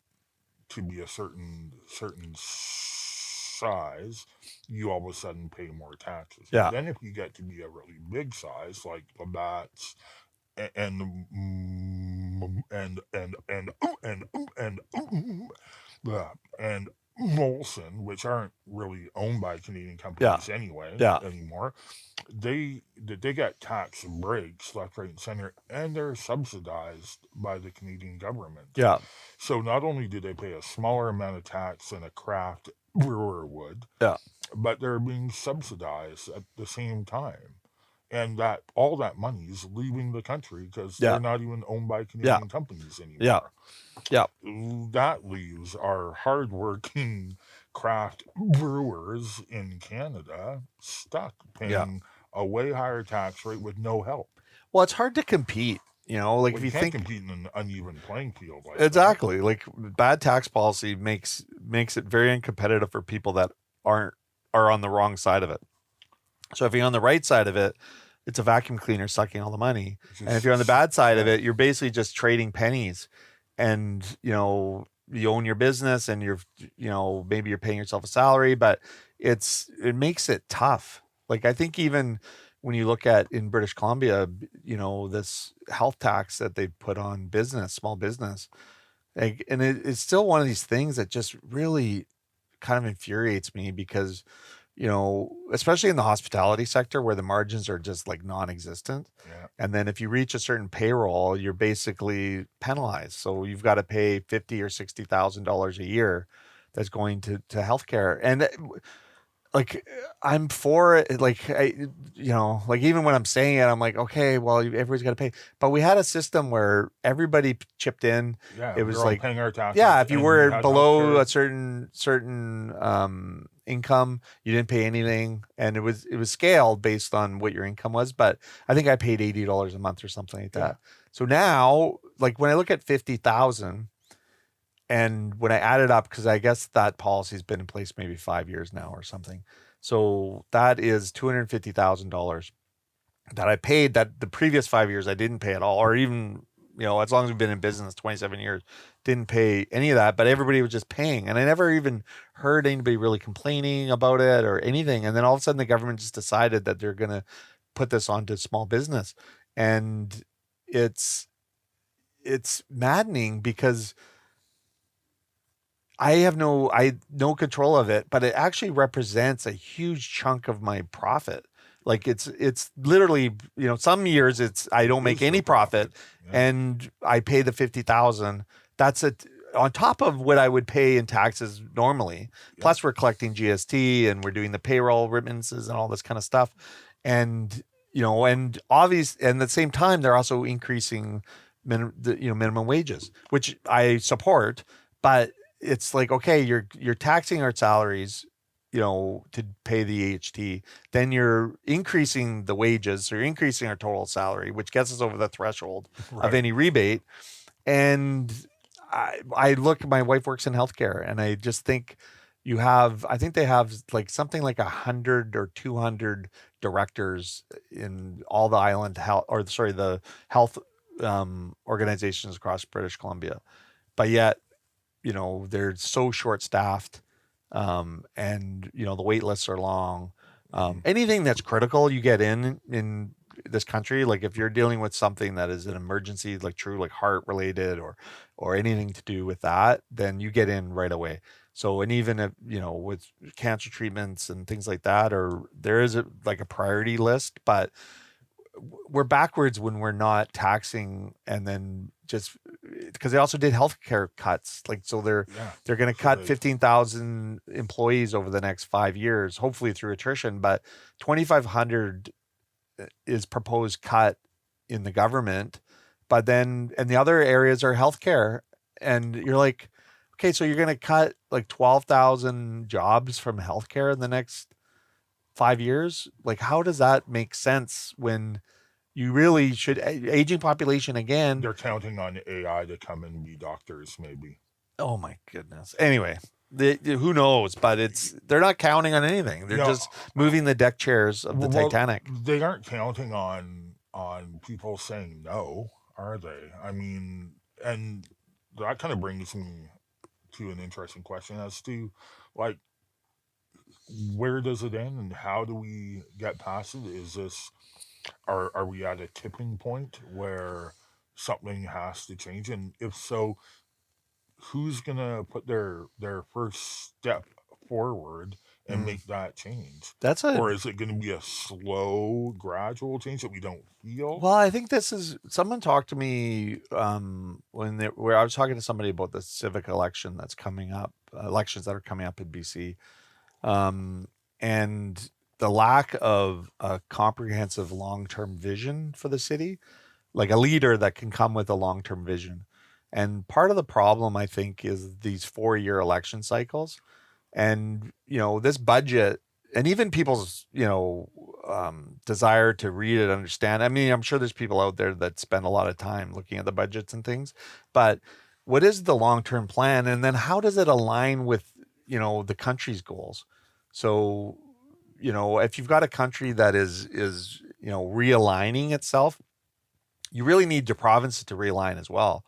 to be a certain size, you all of a sudden pay more taxes. Yeah. Then if you get to be a really big size, like Labatt's and Molson, which aren't really owned by Canadian companies anymore, they get tax breaks left, right, and center, and they're subsidized by the Canadian government. Yeah. So not only do they pay a smaller amount of tax than a craft brewer would, but they're being subsidized at the same time. And that all that money is leaving the country because they're not even owned by Canadian companies anymore. That leaves our hardworking craft brewers in Canada stuck paying a way higher tax rate with no help. Well, it's hard to compete. Like if you can't think compete in an uneven playing field. Exactly. That. Like bad tax policy makes it very uncompetitive for people that are on the wrong side of it. So if you're on the right side of it, it's a vacuum cleaner sucking all the money. And if you're on the bad side of it, you're basically just trading pennies. And, you own your business and maybe you're paying yourself a salary, but it makes it tough. Like I think even when you look at in British Columbia, this health tax that they put on small business, and it's still one of these things that just really kind of infuriates me because especially in the hospitality sector where the margins are just like non-existent. Yeah. And then if you reach a certain payroll, you're basically penalized. So you've got to pay $50,000 or $60,000 a year that's going to healthcare. And like, I'm for it. Like, like even when I'm saying it, I'm like, okay, well, everybody's got to pay. But we had a system where everybody chipped in. Yeah. It was like paying our taxes. Yeah. If you were below a certain income, you didn't pay anything, and it was scaled based on what your income was. But I think I paid $80 a month or something like that. So now, like when I look at 50,000, and when I add it up, because I guess that policy's been in place maybe 5 years now or something, so that is $250,000 that I paid. That the previous 5 years I didn't pay at all, or even as long as we've been in business 27 years, didn't pay any of that, but everybody was just paying. And I never even heard anybody really complaining about it or anything. And then all of a sudden the government just decided that they're going to put this onto small business. And it's maddening because I have no control of it, but it actually represents a huge chunk of my profit. Like it's literally, some years I don't make any profit and I pay the 50,000. That's it on top of what I would pay in taxes normally. Yeah. Plus we're collecting GST and we're doing the payroll remittances and all this kind of stuff. And, and obviously, and at the same time, they're also increasing minimum wages, which I support, but it's like, okay, you're taxing our salaries, to pay the AHT, then you're increasing the wages, so you're increasing our total salary, which gets us over the threshold of any rebate. And I look, my wife works in healthcare, and I just think I think they have like something like 100 or 200 directors in all the the health organizations across British Columbia, but yet, they're so short-staffed. And the wait lists are long. Anything that's critical, you get in this country, like if you're dealing with something that is an emergency, like true, like heart related or anything to do with that, then you get in right away. So, and even if, with cancer treatments and things like that, or there is like a priority list, but we're backwards when we're not taxing, and then just because they also did healthcare cuts, like, so they're going to cut 15,000 employees over the next 5 years, hopefully through attrition, but 2,500 is proposed cut in the government, but then, and the other areas are healthcare, and you're like, okay, so you're going to cut like 12,000 jobs from healthcare in the next 5 years? Like, how does that make sense when you really should, aging population again? They're counting on AI to come and be doctors, maybe. Oh my goodness. Anyway, who knows? But they're not counting on anything. They're just moving the deck chairs of the Titanic. They aren't counting on people saying no, are they? I mean, and that kind of brings me to an interesting question as to, like, where does it end and how do we get past it? Is this, are we at a tipping point where something has to change? And if so, who's gonna put their first step forward and make that change? Or is it going to be a slow, gradual change that we don't feel? Well, I think someone talked to me where I was talking to somebody about the civic election that's coming up, elections that are coming up in BC. And the lack of a comprehensive long-term vision for the city, like a leader that can come with a long-term vision. And part of the problem, I think, is these 4-year election cycles. And, this budget, and even people's, desire to read it, understand. I mean, I'm sure there's people out there that spend a lot of time looking at the budgets and things, but what is the long-term plan? And then how does it align with, the country's goals? So, if you've got a country that is realigning itself, you really need your provinces to realign as well,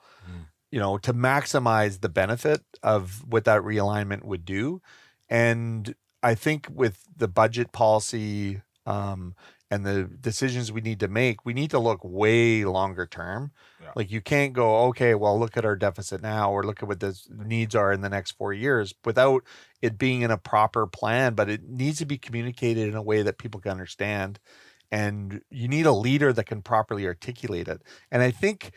to maximize the benefit of what that realignment would do. And I think with the budget policy and the decisions we need to make, we need to look way longer term. Yeah. Like, you can't go, okay, well, look at our deficit now, or look at what the needs are in the next 4 years, without it being in a proper plan. But it needs to be communicated in a way that people can understand. And you need a leader that can properly articulate it. And I think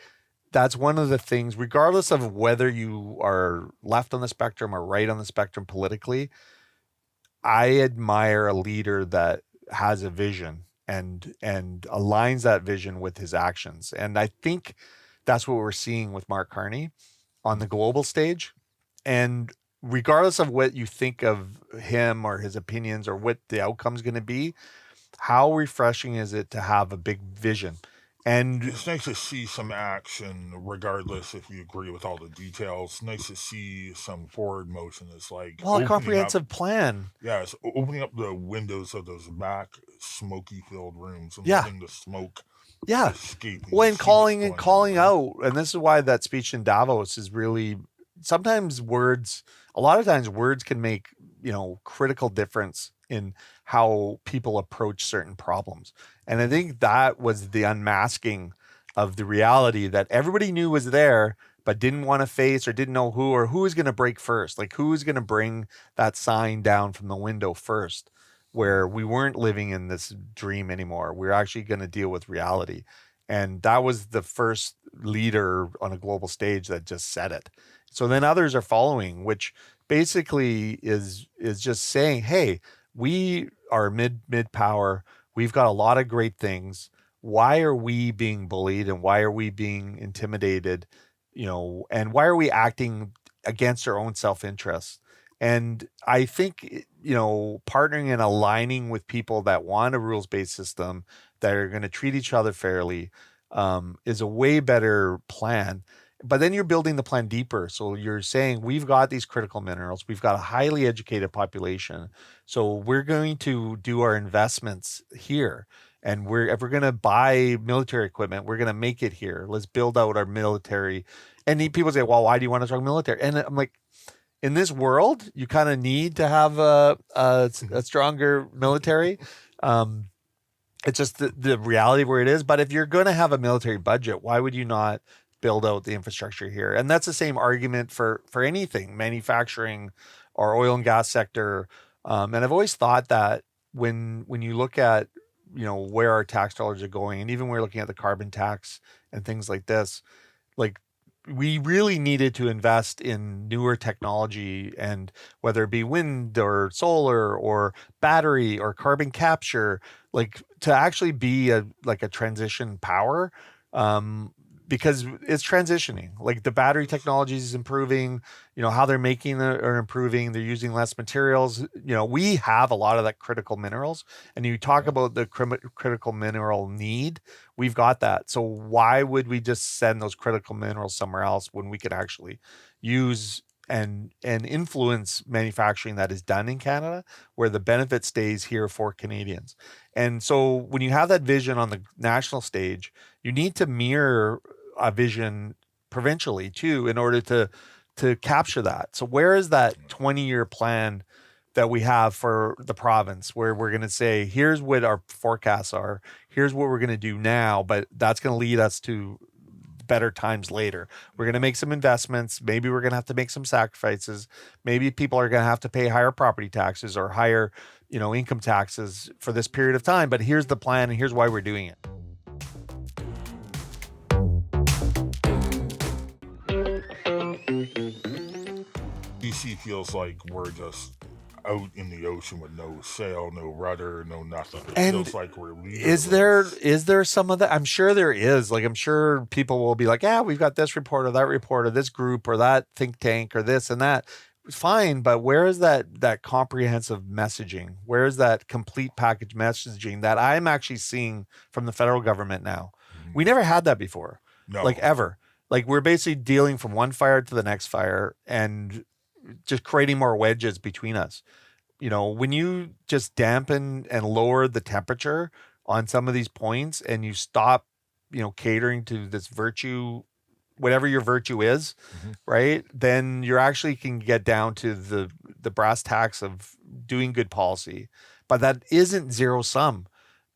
that's one of the things, regardless of whether you are left on the spectrum or right on the spectrum politically, I admire a leader that has a vision and aligns that vision with his actions. And I think that's what we're seeing with Mark Carney on the global stage. And regardless of what you think of him or his opinions or what the outcome is going to be, how refreshing is it to have a big vision? And it's nice to see some action, regardless if you agree with all the details. Nice to see some forward motion. It's like, a comprehensive plan. Yeah, it's opening up the windows of those back smoky-filled rooms and letting the smoke escape. Well, and calling out. And this is why that speech in Davos is really, sometimes a lot of times words can make, critical difference in how people approach certain problems. And I think that was the unmasking of the reality that everybody knew was there, but didn't want to face or didn't know who was going to break first. Like, who was going to bring that sign down from the window first, where we weren't living in this dream anymore. We're actually going to deal with reality. And that was the first leader on a global stage that just said it. So then others are following, which basically is just saying, hey, we are mid power. We've got a lot of great things. Why are we being bullied, and why are we being intimidated? And why are we acting against our own self-interest? And I think, partnering and aligning with people that want a rules-based system, that are going to treat each other fairly, is a way better plan. But then you're building the plan deeper. So you're saying, we've got these critical minerals. We've got a highly educated population. So we're going to do our investments here. And if we're going to buy military equipment, we're going to make it here. Let's build out our military. And people say, well, why do you want to talk military? And I'm like, in this world, you kind of need to have a stronger military. it's just the reality where it is. But if you're going to have a military budget, why would you not build out the infrastructure here? And that's the same argument for anything, manufacturing or oil and gas sector. And I've always thought that when you look at, where our tax dollars are going, and even we're looking at the carbon tax and things like this, like we really needed to invest in newer technology, and whether it be wind or solar or battery or carbon capture, like to actually be a transition power, because it's transitioning. Like the battery technology is improving, how they're making it are improving. They're using less materials. We have a lot of that critical minerals, and you talk about the critical mineral need. We've got that. So why would we just send those critical minerals somewhere else when we could actually use and influence manufacturing that is done in Canada, where the benefit stays here for Canadians? And so when you have that vision on the national stage, you need to mirror a vision provincially too, in order to capture that. So where is that 20-year plan that we have for the province, where we're going to say, here's what our forecasts are, here's what we're going to do now, but that's going to lead us to better times later. We're going to make some investments. Maybe we're going to have to make some sacrifices. Maybe people are going to have to pay higher property taxes or higher, income taxes for this period of time. But here's the plan, and here's why we're doing it. BC feels like we're just out in the ocean with no sail, no rudder, no nothing. It feels like we're leaderless. Is there some of that? I'm sure there is. Like, I'm sure people will be like, yeah, we've got this report or that report or this group or that think tank or this and that. Fine, but where is that comprehensive messaging? Where is that complete package messaging that I'm actually seeing from the federal government now? Mm-hmm. We never had that before. No. Like ever. Like we're basically dealing from one fire to the next fire and just creating more wedges between us. When you just dampen and lower the temperature on some of these points, and you stop, catering to this virtue, whatever your virtue is, mm-hmm. right? Then you're actually can get down to the brass tacks of doing good policy, but that isn't zero sum.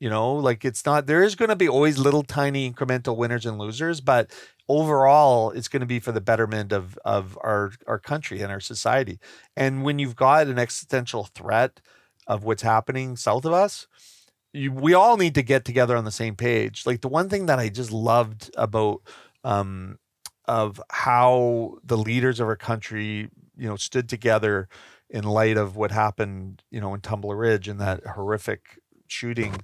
Like it's not, there is going to be always little tiny incremental winners and losers, but overall it's going to be for the betterment of our country and our society. And when you've got an existential threat of what's happening south of us, we all need to get together on the same page. Like the one thing that I just loved about of how the leaders of our country, stood together in light of what happened, in Tumblr Ridge and that horrific shooting.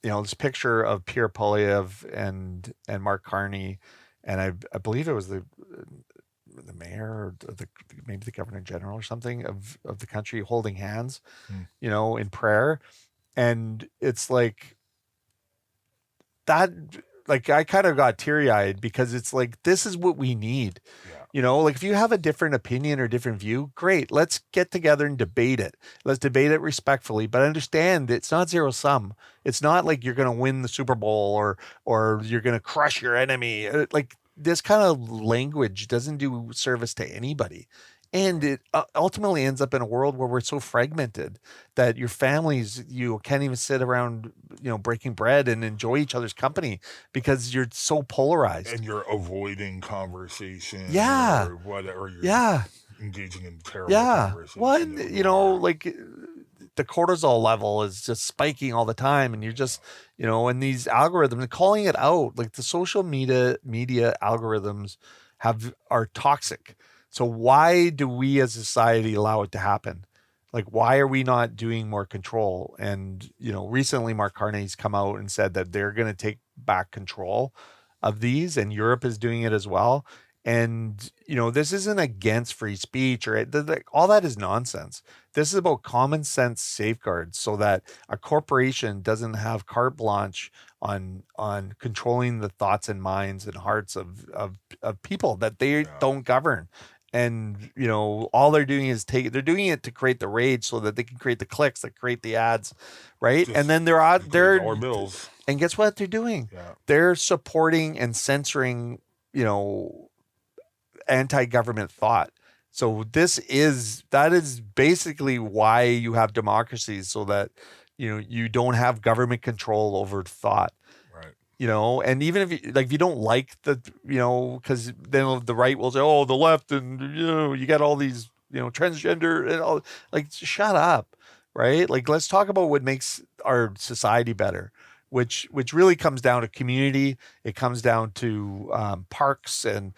This picture of Pierre Poilievre and Mark Carney, and I believe it was the mayor or maybe the governor general or something of the country holding hands, in prayer. And it's like that, like I kind of got teary-eyed because it's like, this is what we need. Like if you have a different opinion or different view, great. Let's get together and debate it. Let's debate it respectfully, but understand it's not zero sum. It's not like you're going to win the Super Bowl or you're going to crush your enemy. Like this kind of language doesn't do service to anybody. And it ultimately ends up in a world where we're so fragmented that your families, you can't even sit around, breaking bread and enjoy each other's company because you're so polarized. And you're avoiding conversation. Yeah. Or whatever. You're engaging in terrible conversation. Well, like the cortisol level is just spiking all the time. And you're just, and these algorithms, calling it out, like the social media algorithms are toxic. So why do we as a society allow it to happen? Like, why are we not doing more control? And, recently Mark Carney's come out and said that they're going to take back control of these, and Europe is doing it as well. And, this isn't against free speech or all that is nonsense. This is about common sense safeguards so that a corporation doesn't have carte blanche on controlling the thoughts and minds and hearts of people that they don't govern. And, all they're doing is they're doing it to create the rage so that they can create the clicks that create the ads. Right. And then they're our bills. And guess what they're doing? Yeah. They're supporting and censoring, anti-government thought. So that is basically why you have democracies, so that, you don't have government control over thought. Right. And even if you don't like because then the right will say, oh, the left, and you got all these transgender and all, like, shut up, right? Like, let's talk about what makes our society better, which really comes down to community. It comes down to parks and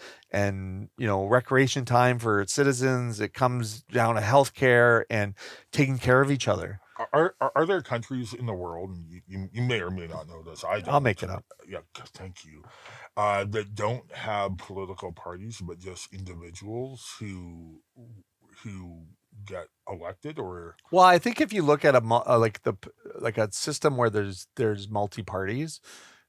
recreation time for citizens. It comes down to healthcare and taking care of each other. Are there countries in the world, and you may or may not know this, I'll make it up. Yeah, thank you. That don't have political parties, but just individuals who get elected? Or well, I think if you look at a system where there's multi parties,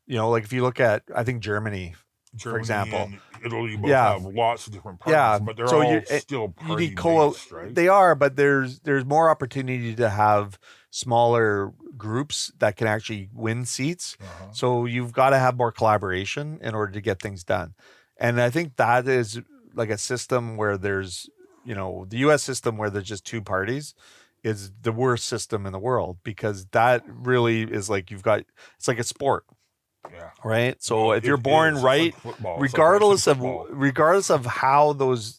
like if you look at, I think Germany for example, and Italy both have lots of different parties, but they're all still party based, right? They are, but there's more opportunity to have smaller groups that can actually win seats. So you've got to have more collaboration in order to get things done. And I think that is like a system where there's, the US system where there's just two parties is the worst system in the world, because that really is like it's like a sport. Yeah. Right. So if you're born right, regardless of how those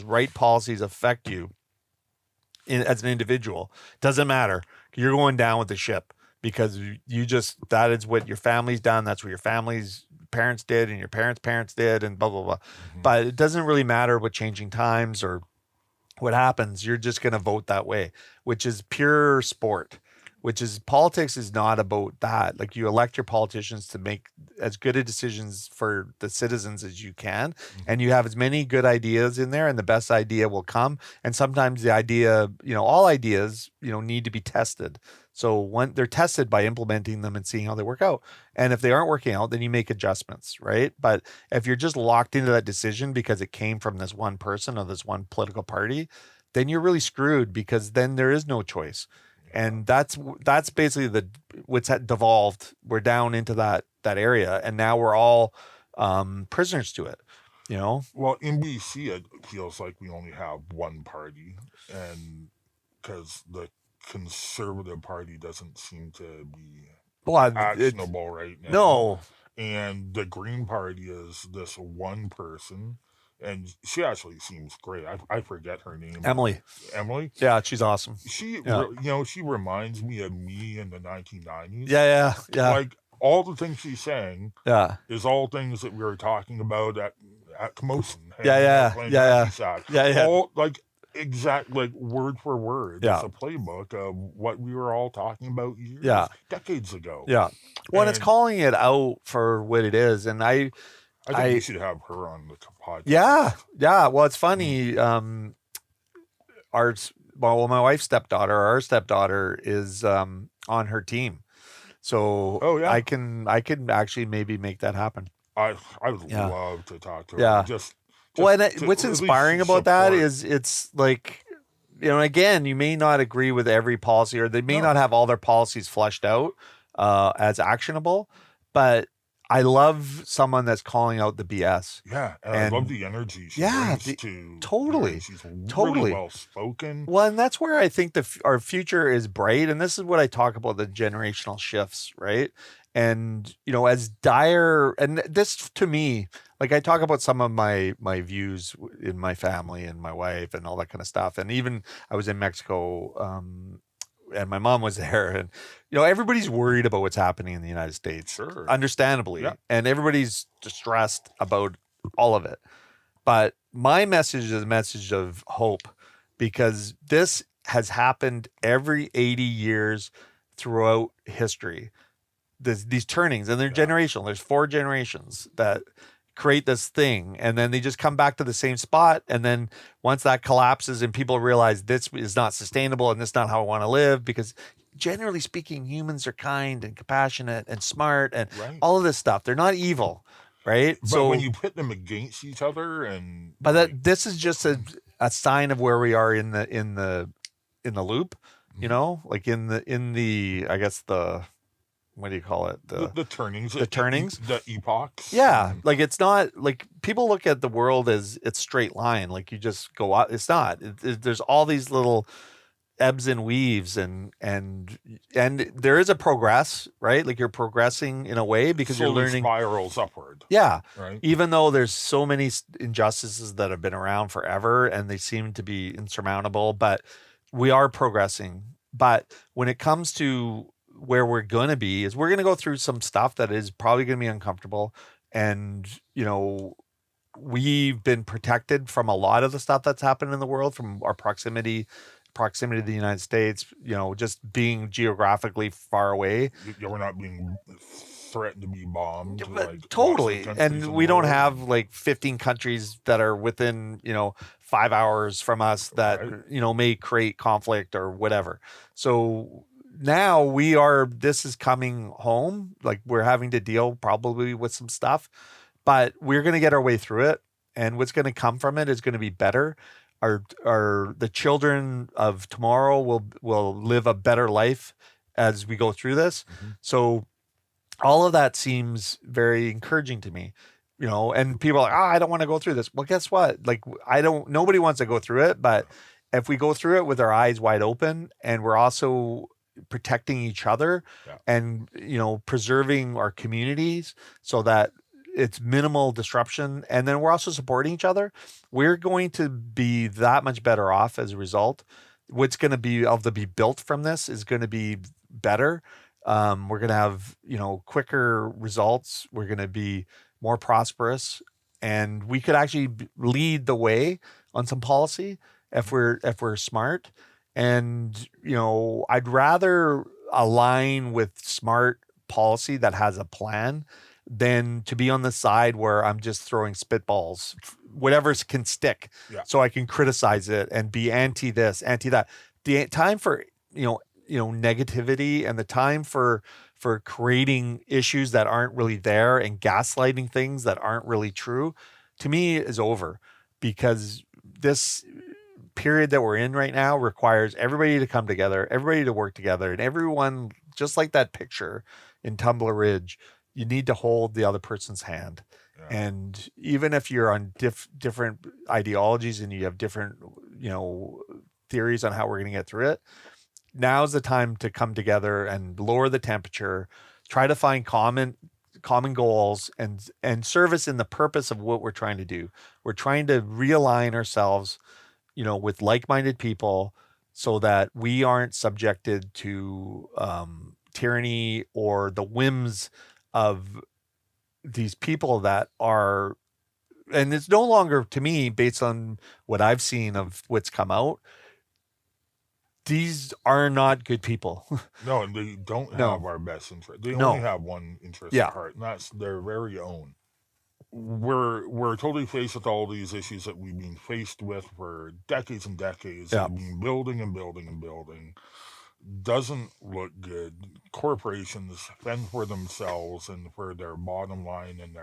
right policies affect you as an individual, doesn't matter. You're going down with the ship, because that is what your family's done. That's what your family's parents did and your parents did, and blah, blah, blah. But it doesn't really matter what changing times or what happens. You're just going to vote that way, which is pure sport. Politics is not about that. Like, you elect your politicians to make as good of decisions for the citizens as you can. And you have as many good ideas in there, and the best idea will come. And sometimes the idea, all ideas, need to be tested. So when they're tested by implementing them and seeing how they work out. And if they aren't working out, then you make adjustments, right? But if you're just locked into that decision because it came from this one person or this one political party, then you're really screwed, because then there is no choice. And that's basically what's devolved. We're down into that area, and now we're all prisoners to it. Well, in BC, it feels like we only have one party, and because the Conservative Party doesn't seem to be actionable right now. No, and the Green Party is this one person. And she actually seems great. I forget her name. Emily. Yeah, she's awesome. She reminds me of me in the 1990s. Yeah. Like, all the things she's saying is all things that we were talking about at Commotion. Yeah. All, like, word for word. It's a playbook of what we were all talking about decades ago. Yeah. Well, and it's calling it out for what it is. And I think we should have her on the podcast. Yeah. Well, it's funny. My wife's our stepdaughter is on her team. So I can actually maybe make that happen. I would love to talk to her. Yeah. What's inspiring about that is it's like, again, you may not agree with every policy, or they may not have all their policies fleshed out as actionable, but I love someone that's calling out the BS. Yeah, and I love the energy she brings to. Totally. She's really well spoken. Well, and that's where I think our future is bright. And this is what I talk about, the generational shifts, right? And, as dire, and this to me, like, I talk about some of my views in my family and my wife and all that kind of stuff. And even I was in Mexico, and my mom was there, and everybody's worried about what's happening in the United States, understandably, and everybody's distressed about all of it. But my message is a message of hope, because this has happened every 80 years throughout history. These turnings, and they're generational. There's 4 generations that create this thing, and then they just come back to the same spot. And then once that collapses and people realize this is not sustainable and this is not how I want to live, because generally speaking, humans are kind and compassionate and smart and all of this stuff. They're not evil, right? But when you put them against each other, this is just a sign of where we are in the loop, like in the I guess the, what do you call it? The turnings. The turnings. The epochs. Yeah. Like, it's not like people look at the world as it's straight line. Like, you just go out. It's not. There's all these little ebbs and weaves, and there is a progress, right? Like you're progressing in a way because slowly you're learning. Spirals upward. Yeah. Right. Even though there's so many injustices that have been around forever and they seem to be insurmountable, but we are progressing. But when it comes to where we're going to be, is we're going to go through some stuff that is probably going to be uncomfortable. And, we've been protected from a lot of the stuff that's happened in the world from our proximity to the United States, just being geographically far away. We're not being threatened to be bombed. Totally. And we don't have like 15 countries that are within, 5 hours from us that, right, may create conflict or whatever. So now this is coming home. Like we're having to deal probably with some stuff, but we're going to get our way through it. And what's going to come from it is going to be better. The children of tomorrow will live a better life as we go through this. Mm-hmm. So all of that seems very encouraging to me, and people are like, I don't want to go through this. Well, guess what? Like, nobody wants to go through it, but if we go through it with our eyes wide open and we're also protecting each other, and, preserving our communities so that it's minimal disruption, and then we're also supporting each other, we're going to be that much better off as a result. What's going to be able to be built from this is going to be better. We're going to have, quicker results. We're going to be more prosperous, and we could actually lead the way on some policy if we're smart. And, I'd rather align with smart policy that has a plan than to be on the side where I'm just throwing spitballs, whatever can stick, so I can criticize it and be anti this, anti that. The time for, negativity and the time for creating issues that aren't really there and gaslighting things that aren't really true, to me, is over, because this period that we're in right now requires everybody to come together, everybody to work together, and everyone, just like that picture in Tumblr Ridge, you need to hold the other person's hand. Yeah. And even if you're on different ideologies and you have different, theories on how we're going to get through it, now's the time to come together and lower the temperature, try to find common goals and service in the purpose of what we're trying to do. We're trying to realign ourselves, with like-minded people so that we aren't subjected to tyranny or the whims of these people that are, and it's no longer, to me, based on what I've seen of what's come out, these are not good people. No, and they don't have our best interest. They only have one interest at heart, and that's their very own. We're totally faced with all these issues that we've been faced with for decades and decades. Yeah. We've been building and building and building. Doesn't look good. Corporations fend for themselves and for their bottom line and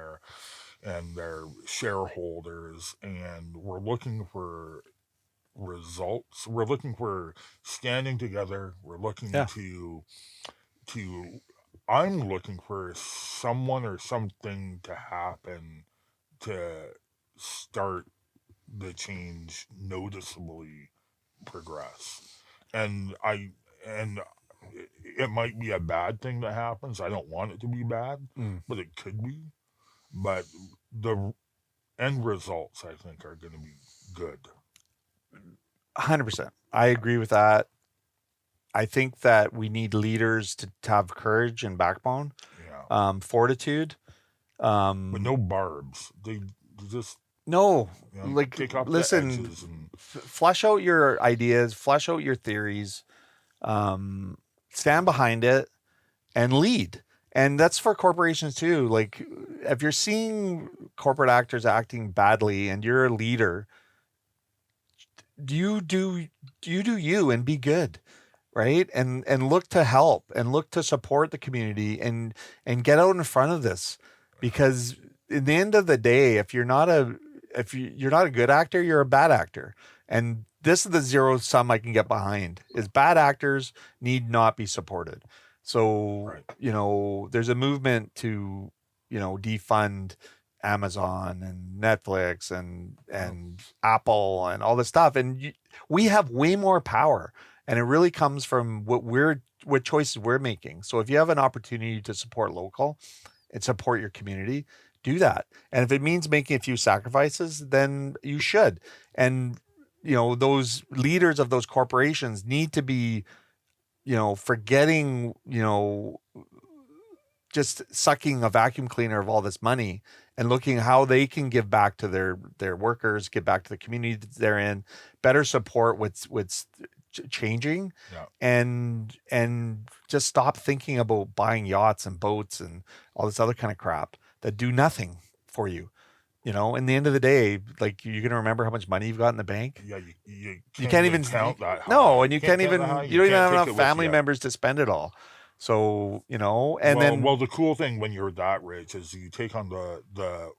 their shareholders, and we're looking for results. We're looking for standing together. We're looking to I'm looking for someone or something to happen to start the change noticeably progress. And it might be a bad thing that happens. I don't want it to be bad, but it could be. But the end results, I think, are going to be good. 100%. I agree with that. I think that we need leaders to have courage and backbone, fortitude. But no barbs. They just... No, listen, flesh out your ideas, flesh out your theories, stand behind it, and lead. And that's for corporations too. Like, if you're seeing corporate actors acting badly and you're a leader, you do you and be good, right? And look to help and look to support the community and get out in front of this, because in the end of the day, if you're not a good actor, you're a bad actor. And this is the zero sum I can get behind, is bad actors need not be supported. So, there's a movement to, defund Amazon and Netflix and Apple and all this stuff. And we have way more power And it really comes from what choices we're making. So if you have an opportunity to support local and support your community, do that. And if it means making a few sacrifices, then you should. And, those leaders of those corporations need to be, forgetting, just sucking a vacuum cleaner of all this money and looking how they can give back to their workers, give back to the community that they're in, better support what's changing, and just stop thinking about buying yachts and boats and all this other kind of crap that do nothing for you. In the end of the day, like, you're going to remember how much money you've got in the bank. Yeah. You can't even count that. No. And you don't even have enough family members. members to spend it all. So, Well, the cool thing when you're that rich is you take on the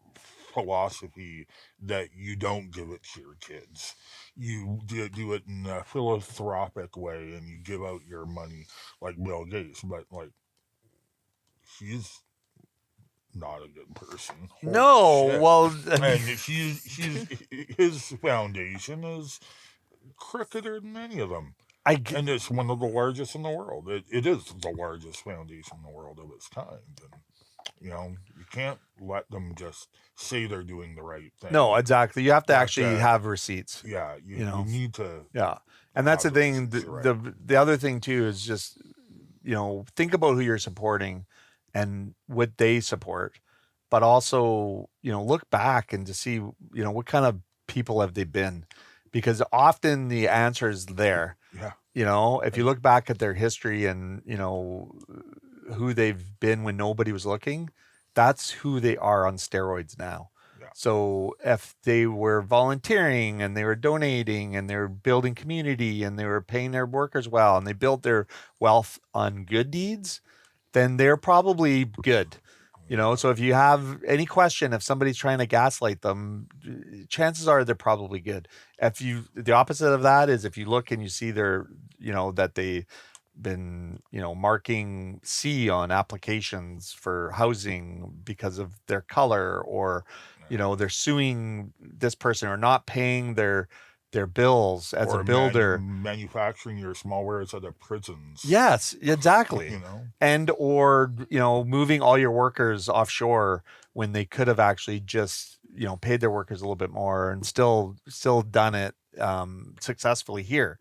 philosophy that you don't give it to your kids. You do it in a philanthropic way, and you give out your money like Bill Gates, but like, he's not a good person. No, shit. well, and his foundation is crookeder than any of them. And it's one of the largest in the world. It is the largest foundation in the world of its kind. And, you can't let them just say they're doing the right thing. No, exactly. You have to actually have receipts. Yeah, you need to. Yeah, and that's the thing. The other thing too is just, think about who you're supporting and what they support, but also, look back and to see, what kind of people have they been, because often the answer is there. Yeah. If you look back at their history and, who they've been when nobody was looking, that's who they are on steroids now. Yeah. So if they were volunteering and they were donating and they were building community and they were paying their workers well and they built their wealth on good deeds, then they're probably good. So if you have any question, if somebody's trying to gaslight them, chances are they're probably good. The opposite of that is if you look and you see that they've been, marking C on applications for housing because of their color, or, they're suing this person or not paying their bills as a builder, manufacturing your small wares out of prisons. Yes, exactly. And or moving all your workers offshore when they could have actually just paid their workers a little bit more and still done it successfully here.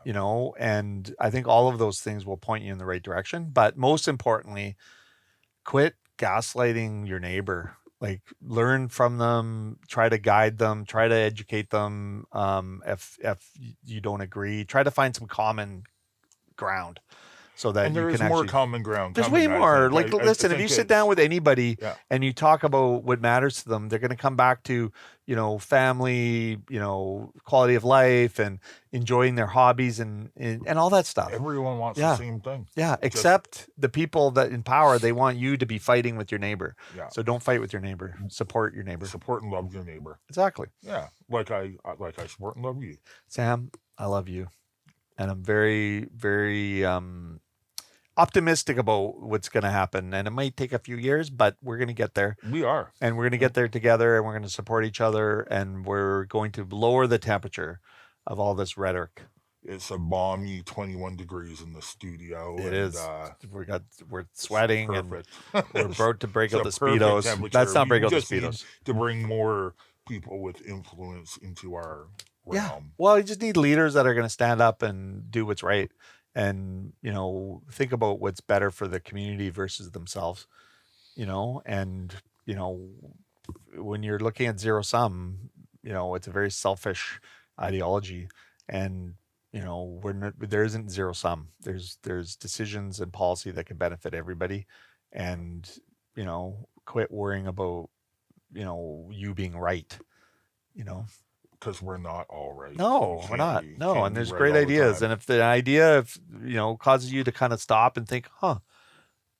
And I think all of those things will point you in the right direction. But most importantly, quit gaslighting your neighbor. Like, learn from them, try to guide them, try to educate them. If you don't agree, try to find some common ground so that and you can actually... more common ground. There's way more. Listen, if you sit down with anybody Yeah. and you talk about what matters to them, they're going to come back to, family, quality of life and enjoying their hobbies and all that stuff. Everyone wants the same thing. Yeah, except the people that in power, they want you to be fighting with your neighbor. Yeah. So don't fight with your neighbor. Support your neighbor. Support and love your neighbor. Exactly. Yeah, like I support and love you. Sam, I love you. And I'm very, very optimistic about what's going to happen. And it might take a few years, but we're going to get there. We are. And we're going to get there together, and we're going to support each other, and we're going to lower the temperature of all this rhetoric. It's a balmy 21 degrees in the studio. It is. We're sweating and we're about to break out the perfect Speedos. temperature. Let's not break We out the just need Speedos. to bring more people with influence into our realm. Yeah. Well, you just need leaders that are going to stand up and do what's right, and think about what's better for the community versus themselves. And when you're looking at zero sum, it's a very selfish ideology, and there isn't zero sum. There's decisions and policy that can benefit everybody, and quit worrying about you being right. Because we're not all right. No, we're not. No, and there's great ideas. And if the idea causes you to kind of stop and think,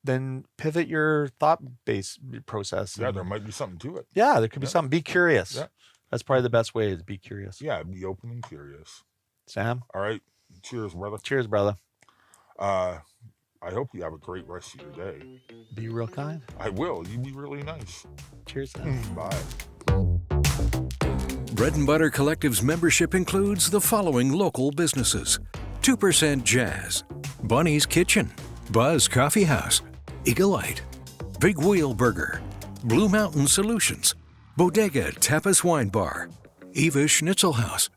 then pivot your thought-based process. Yeah, there might be something to it. Yeah, there could be something. Be curious. Yeah. That's probably the best way, is be curious. Yeah, be open and curious. Sam? All right. Cheers, brother. Cheers, brother. I hope you have a great rest of your day. Be real kind. I will. You be really nice. Cheers, Sam. Bye. Bread and Butter Collective's membership includes the following local businesses: 2% Jazz, Bunny's Kitchen, Buzz Coffee House, Eagle-Ite, Big Wheel Burger, Blue Mountain Solutions, Bodega Tapas Wine Bar, Eva Schnitzel House,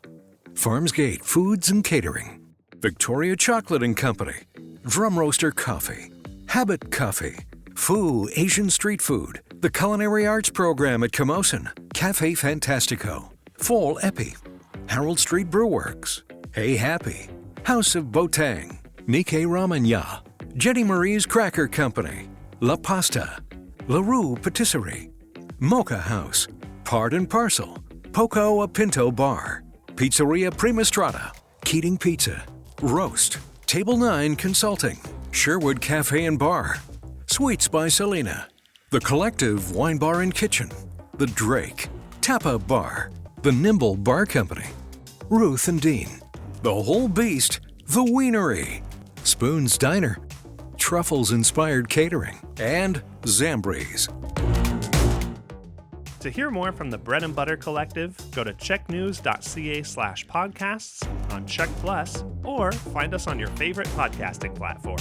Farmsgate Foods and Catering, Victoria Chocolate and Company, Drum Roaster Coffee, Habit Coffee, Foo Asian Street Food, the Culinary Arts Program at Camosun, Cafe Fantastico, Fall Epi, Harold Street Brewworks, Hey Happy, House of Botang, Nikkei Ramen Ya, Jenny Marie's Cracker Company, La Pasta, La Rue Patisserie, Mocha House, Part and Parcel, Poco a Pinto Bar, Pizzeria Prima Strada, Keating Pizza, Roast, Table 9 Consulting, Sherwood Cafe and Bar, Sweets by Selena, The Collective Wine Bar and Kitchen, The Drake, Tapa Bar, The Nimble Bar Company, Ruth and Dean, The Whole Beast, The Wienery, Spoon's Diner, Truffles-Inspired Catering, and Zambries. To hear more from the Bread and Butter Collective, go to checknews.ca/podcasts on Check Plus, or find us on your favorite podcasting platform.